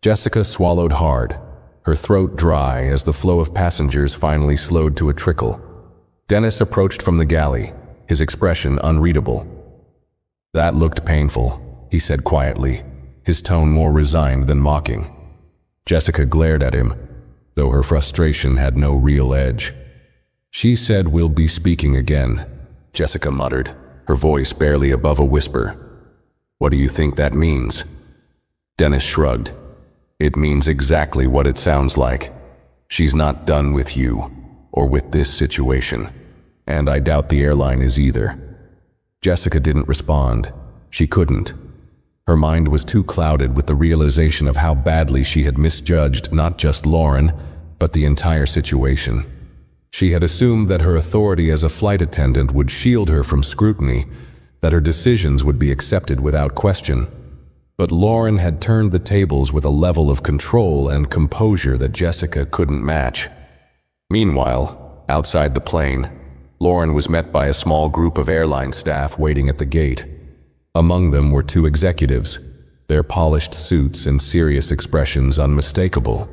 Jessica swallowed hard, her throat dry as the flow of passengers finally slowed to a trickle. Dennis approached from the galley, his expression unreadable. "That looked painful," he said quietly, his tone more resigned than mocking. Jessica glared at him, though her frustration had no real edge. "She said we'll be speaking again," Jessica muttered, her voice barely above a whisper. "What do you think that means?" Dennis shrugged. "It means exactly what it sounds like. She's not done with you, or with this situation, and I doubt the airline is either." Jessica didn't respond. She couldn't. Her mind was too clouded with the realization of how badly she had misjudged not just Lauren, but the entire situation. She had assumed that her authority as a flight attendant would shield her from scrutiny, that her decisions would be accepted without question. But Lauren had turned the tables with a level of control and composure that Jessica couldn't match. Meanwhile, outside the plane, Lauren was met by a small group of airline staff waiting at the gate. Among them were two executives, their polished suits and serious expressions unmistakable.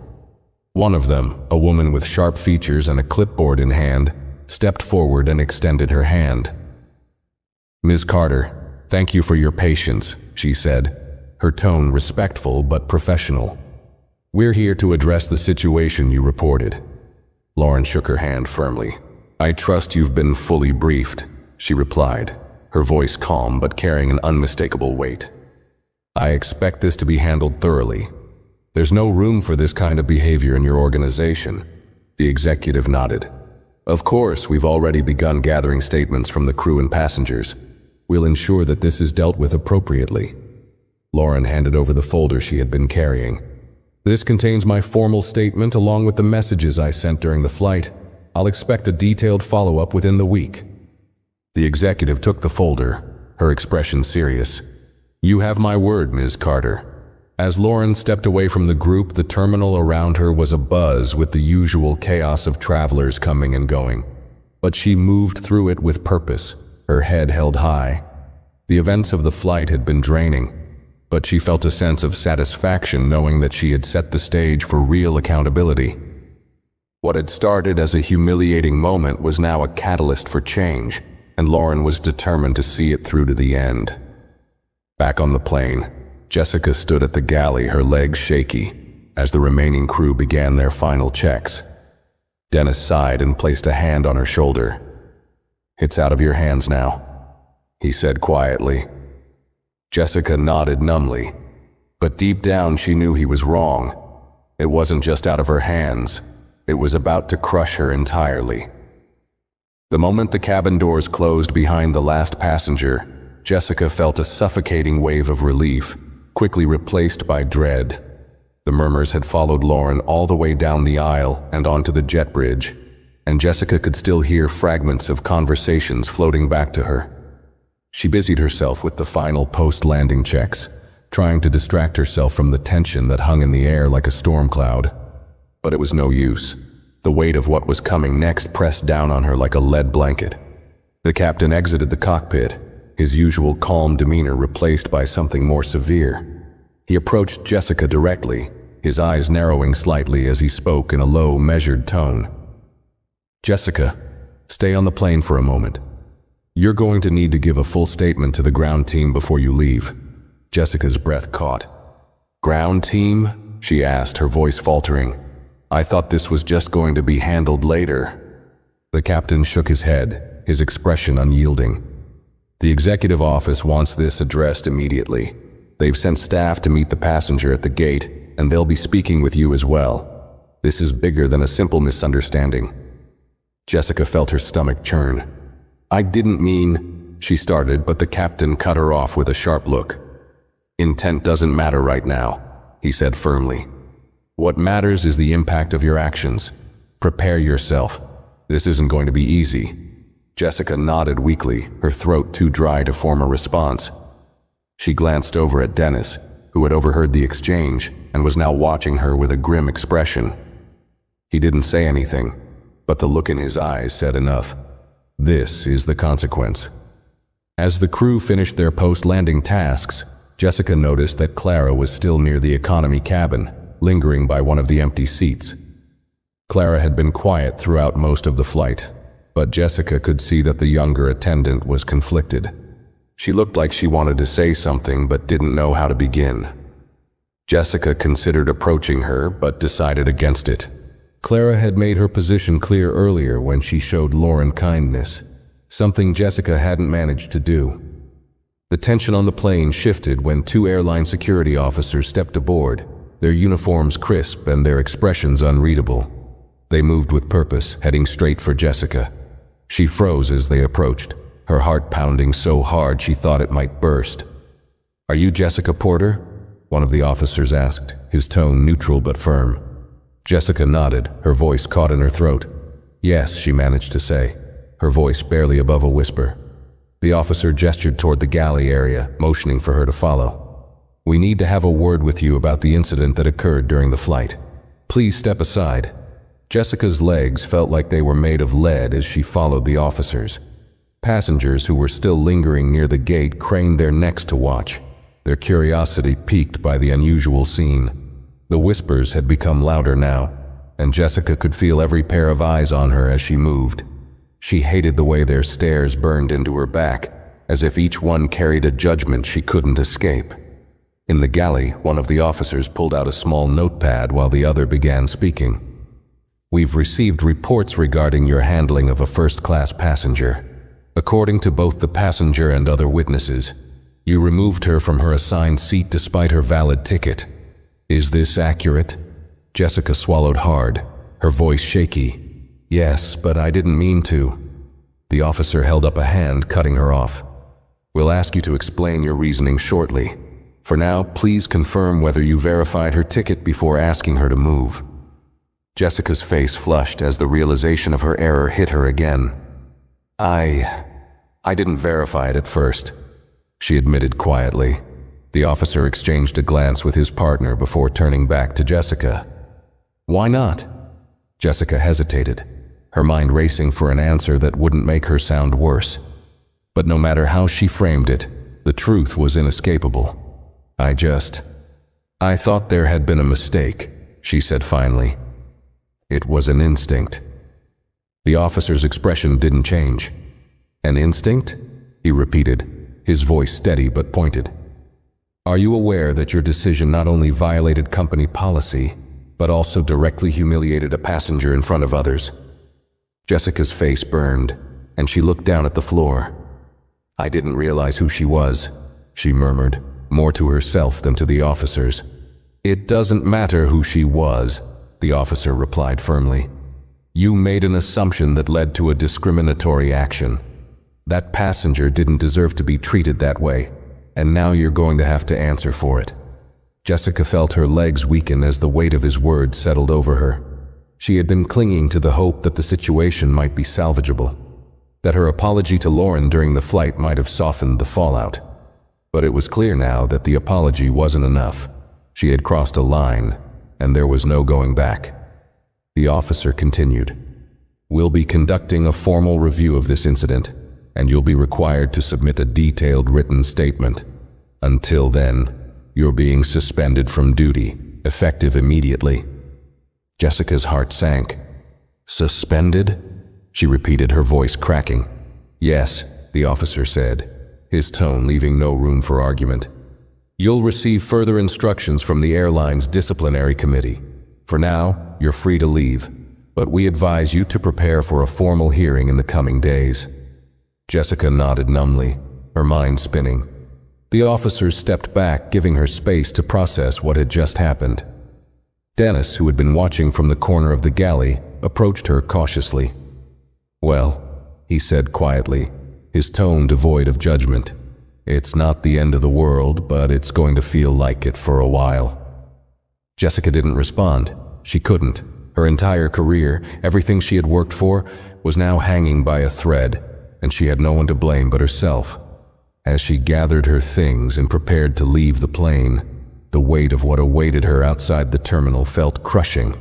One of them, a woman with sharp features and a clipboard in hand, stepped forward and extended her hand. "Ms. Carter, thank you for your patience," she said, her tone respectful but professional. "We're here to address the situation you reported." Lauren shook her hand firmly. "I trust you've been fully briefed," she replied, her voice calm but carrying an unmistakable weight. "I expect this to be handled thoroughly. There's no room for this kind of behavior in your organization." The executive nodded. "Of course, we've already begun gathering statements from the crew and passengers. We'll ensure that this is dealt with appropriately." Lauren handed over the folder she had been carrying. "This contains my formal statement along with the messages I sent during the flight. I'll expect a detailed follow-up within the week." The executive took the folder, her expression serious. "You have my word, Ms. Carter." As Lauren stepped away from the group, the terminal around her was abuzz with the usual chaos of travelers coming and going. But she moved through it with purpose, her head held high. The events of the flight had been draining, but she felt a sense of satisfaction knowing that she had set the stage for real accountability. What had started as a humiliating moment was now a catalyst for change, and Lauren was determined to see it through to the end. Back on the plane, Jessica stood at the galley, her legs shaky, as the remaining crew began their final checks. Dennis sighed and placed a hand on her shoulder. "It's out of your hands now," he said quietly. Jessica nodded numbly, but deep down she knew he was wrong. It wasn't just out of her hands, it was about to crush her entirely. The moment the cabin doors closed behind the last passenger, Jessica felt a suffocating wave of relief, quickly replaced by dread. The murmurs had followed Lauren all the way down the aisle and onto the jet bridge, and Jessica could still hear fragments of conversations floating back to her. She busied herself with the final post-landing checks, trying to distract herself from the tension that hung in the air like a storm cloud. But it was no use. The weight of what was coming next pressed down on her like a lead blanket. The captain exited the cockpit, his usual calm demeanor replaced by something more severe. He approached Jessica directly, his eyes narrowing slightly as he spoke in a low, measured tone. "Jessica, stay on the plane for a moment. You're going to need to give a full statement to the ground team before you leave." Jessica's breath caught. "Ground team?" she asked, her voice faltering. "I thought this was just going to be handled later." The captain shook his head, his expression unyielding. "The executive office wants this addressed immediately. They've sent staff to meet the passenger at the gate, and they'll be speaking with you as well. This is bigger than a simple misunderstanding." Jessica felt her stomach churn. "I didn't mean," she started, but the captain cut her off with a sharp look. "Intent doesn't matter right now," he said firmly. "What matters is the impact of your actions. Prepare yourself. This isn't going to be easy." Jessica nodded weakly, her throat too dry to form a response. She glanced over at Dennis, who had overheard the exchange and was now watching her with a grim expression. He didn't say anything, but the look in his eyes said enough. This is the consequence. As the crew finished their post-landing tasks, Jessica noticed that Clara was still near the economy cabin, lingering by one of the empty seats. Clara had been quiet throughout most of the flight, but Jessica could see that the younger attendant was conflicted. She looked like she wanted to say something but didn't know how to begin. Jessica considered approaching her but decided against it. Clara had made her position clear earlier when she showed Lauren kindness, something Jessica hadn't managed to do. The tension on the plane shifted when two airline security officers stepped aboard, their uniforms crisp and their expressions unreadable. They moved with purpose, heading straight for Jessica. She froze as they approached, her heart pounding so hard she thought it might burst. "Are you Jessica Porter?" one of the officers asked, his tone neutral but firm. Jessica nodded, her voice caught in her throat. "Yes," she managed to say, her voice barely above a whisper. The officer gestured toward the galley area, motioning for her to follow. "We need to have a word with you about the incident that occurred during the flight. Please step aside." Jessica's legs felt like they were made of lead as she followed the officers. Passengers who were still lingering near the gate craned their necks to watch, their curiosity piqued by the unusual scene. The whispers had become louder now, and Jessica could feel every pair of eyes on her as she moved. She hated the way their stares burned into her back, as if each one carried a judgment she couldn't escape. In the galley, one of the officers pulled out a small notepad while the other began speaking. "We've received reports regarding your handling of a first-class passenger. According to both the passenger and other witnesses, you removed her from her assigned seat despite her valid ticket. Is this accurate?" Jessica swallowed hard, her voice shaky. "Yes, but I didn't mean to." The officer held up a hand, cutting her off. "We'll ask you to explain your reasoning shortly. For now, please confirm whether you verified her ticket before asking her to move." Jessica's face flushed as the realization of her error hit her again. I didn't verify it at first," she admitted quietly. The officer exchanged a glance with his partner before turning back to Jessica. "Why not?" Jessica hesitated, her mind racing for an answer that wouldn't make her sound worse. But no matter how she framed it, the truth was inescapable. I thought there had been a mistake," she said finally. "It was an instinct." The officer's expression didn't change. "An instinct?" he repeated, his voice steady but pointed. "Are you aware that your decision not only violated company policy, but also directly humiliated a passenger in front of others?" Jessica's face burned, and she looked down at the floor. "I didn't realize who she was," she murmured, more to herself than to the officers. "It doesn't matter who she was," the officer replied firmly. "You made an assumption that led to a discriminatory action. That passenger didn't deserve to be treated that way, and now you're going to have to answer for it." Jessica felt her legs weaken as the weight of his words settled over her. She had been clinging to the hope that the situation might be salvageable, that her apology to Lauren during the flight might have softened the fallout. But it was clear now that the apology wasn't enough. She had crossed a line, and there was no going back. The officer continued, "We'll be conducting a formal review of this incident, and you'll be required to submit a detailed written statement. Until then, you're being suspended from duty, effective immediately." Jessica's heart sank. "Suspended?" she repeated, her voice cracking. "Yes," the officer said, his tone leaving no room for argument. "You'll receive further instructions from the airline's disciplinary committee. For now, you're free to leave, but we advise you to prepare for a formal hearing in the coming days." Jessica nodded numbly, her mind spinning. The officers stepped back, giving her space to process what had just happened. Dennis, who had been watching from the corner of the galley, approached her cautiously. "Well," he said quietly, his tone devoid of judgment, "it's not the end of the world, but it's going to feel like it for a while." Jessica didn't respond. She couldn't. Her entire career, everything she had worked for, was now hanging by a thread, and she had no one to blame but herself. As she gathered her things and prepared to leave the plane, the weight of what awaited her outside the terminal felt crushing.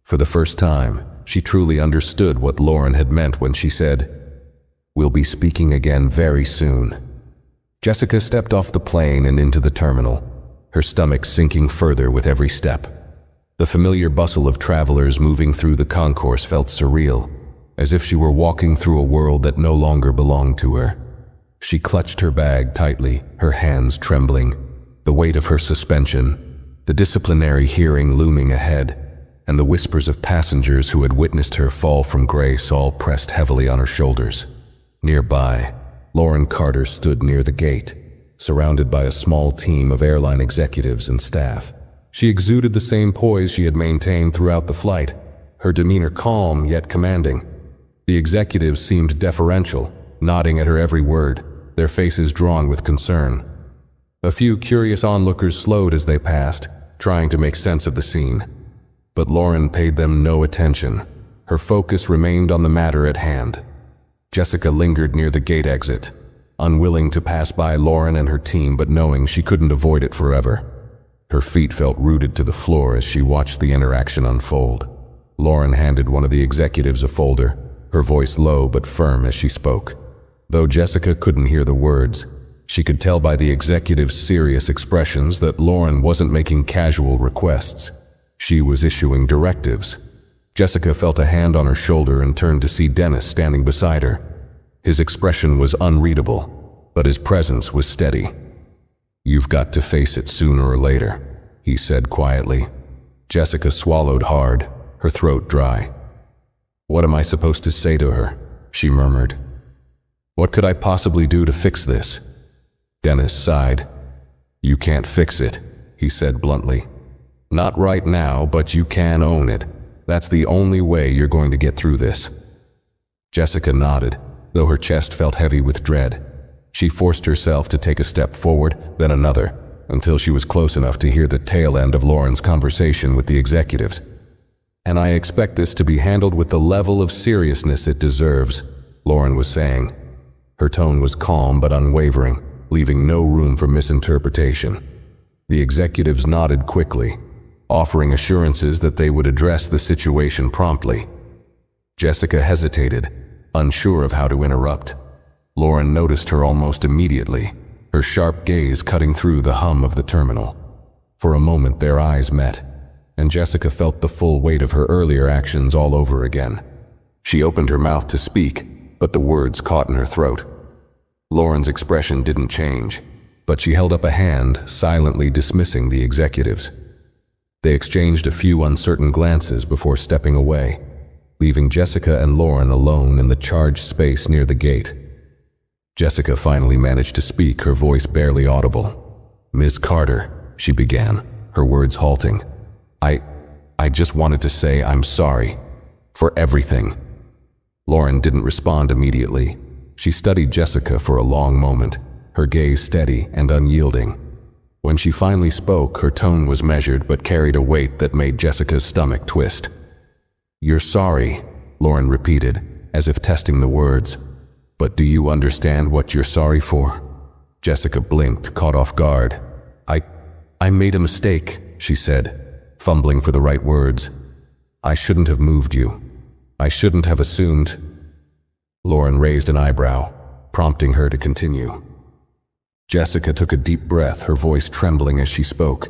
For the first time, she truly understood what Lauren had meant when she said, "We'll be speaking again very soon." Jessica stepped off the plane and into the terminal, her stomach sinking further with every step. The familiar bustle of travelers moving through the concourse felt surreal, as if she were walking through a world that no longer belonged to her. She clutched her bag tightly, her hands trembling, the weight of her suspension, the disciplinary hearing looming ahead, and the whispers of passengers who had witnessed her fall from grace all pressed heavily on her shoulders. Nearby, Lauren Carter stood near the gate, surrounded by a small team of airline executives and staff. She exuded the same poise she had maintained throughout the flight, her demeanor calm yet commanding. The executives seemed deferential, nodding at her every word, their faces drawn with concern. A few curious onlookers slowed as they passed, trying to make sense of the scene. But Lauren paid them no attention. Her focus remained on the matter at hand. Jessica lingered near the gate exit, unwilling to pass by Lauren and her team, but knowing she couldn't avoid it forever. Her feet felt rooted to the floor as she watched the interaction unfold. Lauren handed one of the executives a folder, her voice low but firm as she spoke. Though Jessica couldn't hear the words, she could tell by the executive's serious expressions that Lauren wasn't making casual requests. She was issuing directives. Jessica felt a hand on her shoulder and turned to see Dennis standing beside her. His expression was unreadable, but his presence was steady. "You've got to face it sooner or later," he said quietly. Jessica swallowed hard, her throat dry. "What am I supposed to say to her?" she murmured. "What could I possibly do to fix this?" Dennis sighed. "You can't fix it," he said bluntly. "Not right now, but you can own it. That's the only way you're going to get through this." Jessica nodded, though her chest felt heavy with dread. She forced herself to take a step forward, then another, until she was close enough to hear the tail end of Lauren's conversation with the executives. "And I expect this to be handled with the level of seriousness it deserves," Lauren was saying. Her tone was calm but unwavering, leaving no room for misinterpretation. The executives nodded quickly, offering assurances that they would address the situation promptly. Jessica hesitated, unsure of how to interrupt. Lauren noticed her almost immediately, her sharp gaze cutting through the hum of the terminal. For a moment their eyes met, and Jessica felt the full weight of her earlier actions all over again. She opened her mouth to speak, but the words caught in her throat. Lauren's expression didn't change, but she held up a hand, silently dismissing the executives. They exchanged a few uncertain glances before stepping away, leaving Jessica and Lauren alone in the charged space near the gate. Jessica finally managed to speak, her voice barely audible. "Ms. Carter," she began, her words halting. I just wanted to say I'm sorry. For everything." Lauren didn't respond immediately. She studied Jessica for a long moment, her gaze steady and unyielding. When she finally spoke, her tone was measured but carried a weight that made Jessica's stomach twist. "You're sorry," Lauren repeated, as if testing the words. "But do you understand what you're sorry for?" Jessica blinked, caught off guard. I made a mistake," she said, fumbling for the right words. "I shouldn't have moved you. I shouldn't have assumed." Lauren raised an eyebrow, prompting her to continue. Jessica took a deep breath, her voice trembling as she spoke.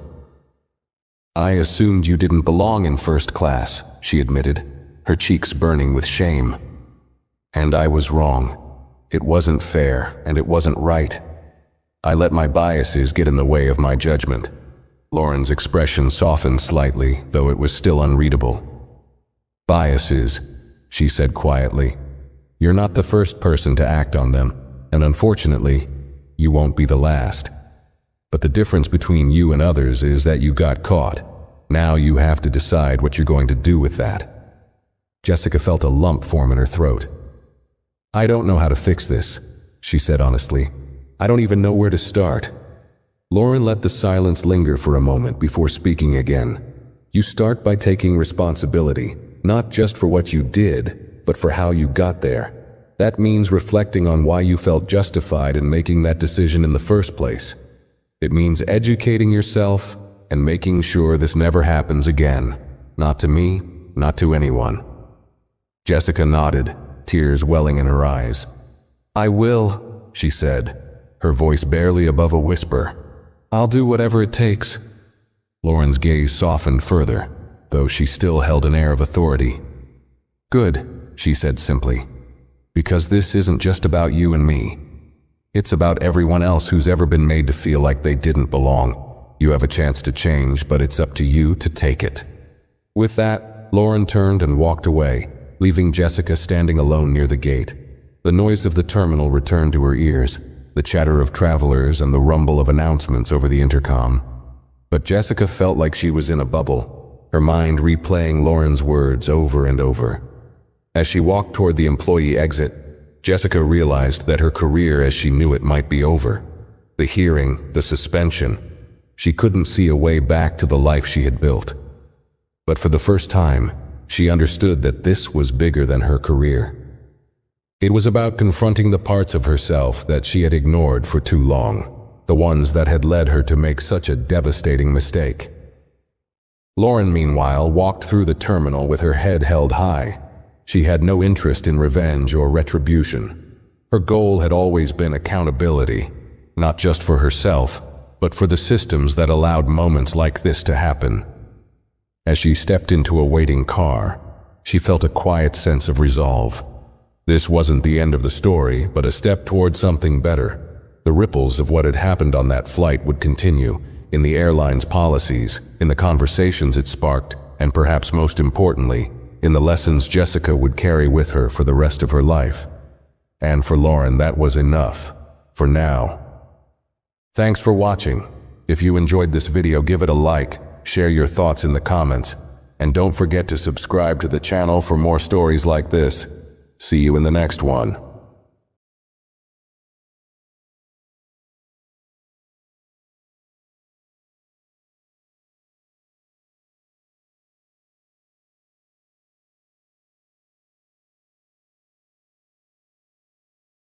"I assumed you didn't belong in first class," she admitted, her cheeks burning with shame. "And I was wrong. It wasn't fair, and it wasn't right. I let my biases get in the way of my judgment." Lauren's expression softened slightly, though it was still unreadable. "Biases," she said quietly. "You're not the first person to act on them, and unfortunately, you won't be the last. But the difference between you and others is that you got caught. Now you have to decide what you're going to do with that." Jessica felt a lump form in her throat. "I don't know how to fix this," she said honestly. "I don't even know where to start." Lauren let the silence linger for a moment before speaking again. "You start by taking responsibility, not just for what you did, but for how you got there. That means reflecting on why you felt justified in making that decision in the first place. It means educating yourself and making sure this never happens again. Not to me, not to anyone." Jessica nodded, tears welling in her eyes. "I will," she said, her voice barely above a whisper. "I'll do whatever it takes." Lauren's gaze softened further, though she still held an air of authority. "Good," she said simply, "because this isn't just about you and me. It's about everyone else who's ever been made to feel like they didn't belong. You have a chance to change, but it's up to you to take it." With that, Lauren turned and walked away, leaving Jessica standing alone near the gate. The noise of the terminal returned to her ears, the chatter of travelers and the rumble of announcements over the intercom. But Jessica felt like she was in a bubble, her mind replaying Lauren's words over and over. As she walked toward the employee exit, Jessica realized that her career as she knew it might be over. The hearing, the suspension. She couldn't see a way back to the life she had built. But for the first time, she understood that this was bigger than her career. It was about confronting the parts of herself that she had ignored for too long, the ones that had led her to make such a devastating mistake. Lauren, meanwhile, walked through the terminal with her head held high. She had no interest in revenge or retribution. Her goal had always been accountability, not just for herself, but for the systems that allowed moments like this to happen. As she stepped into a waiting car, she felt a quiet sense of resolve. This wasn't the end of the story, but a step toward something better. The ripples of what had happened on that flight would continue, in the airline's policies, in the conversations it sparked, and perhaps most importantly, in the lessons Jessica would carry with her for the rest of her life. And for Lauren, that was enough, for now. Thanks for watching. If you enjoyed this video, give it a like, share your thoughts in the comments, and don't forget to subscribe to the channel for more stories like this. See you in the next one.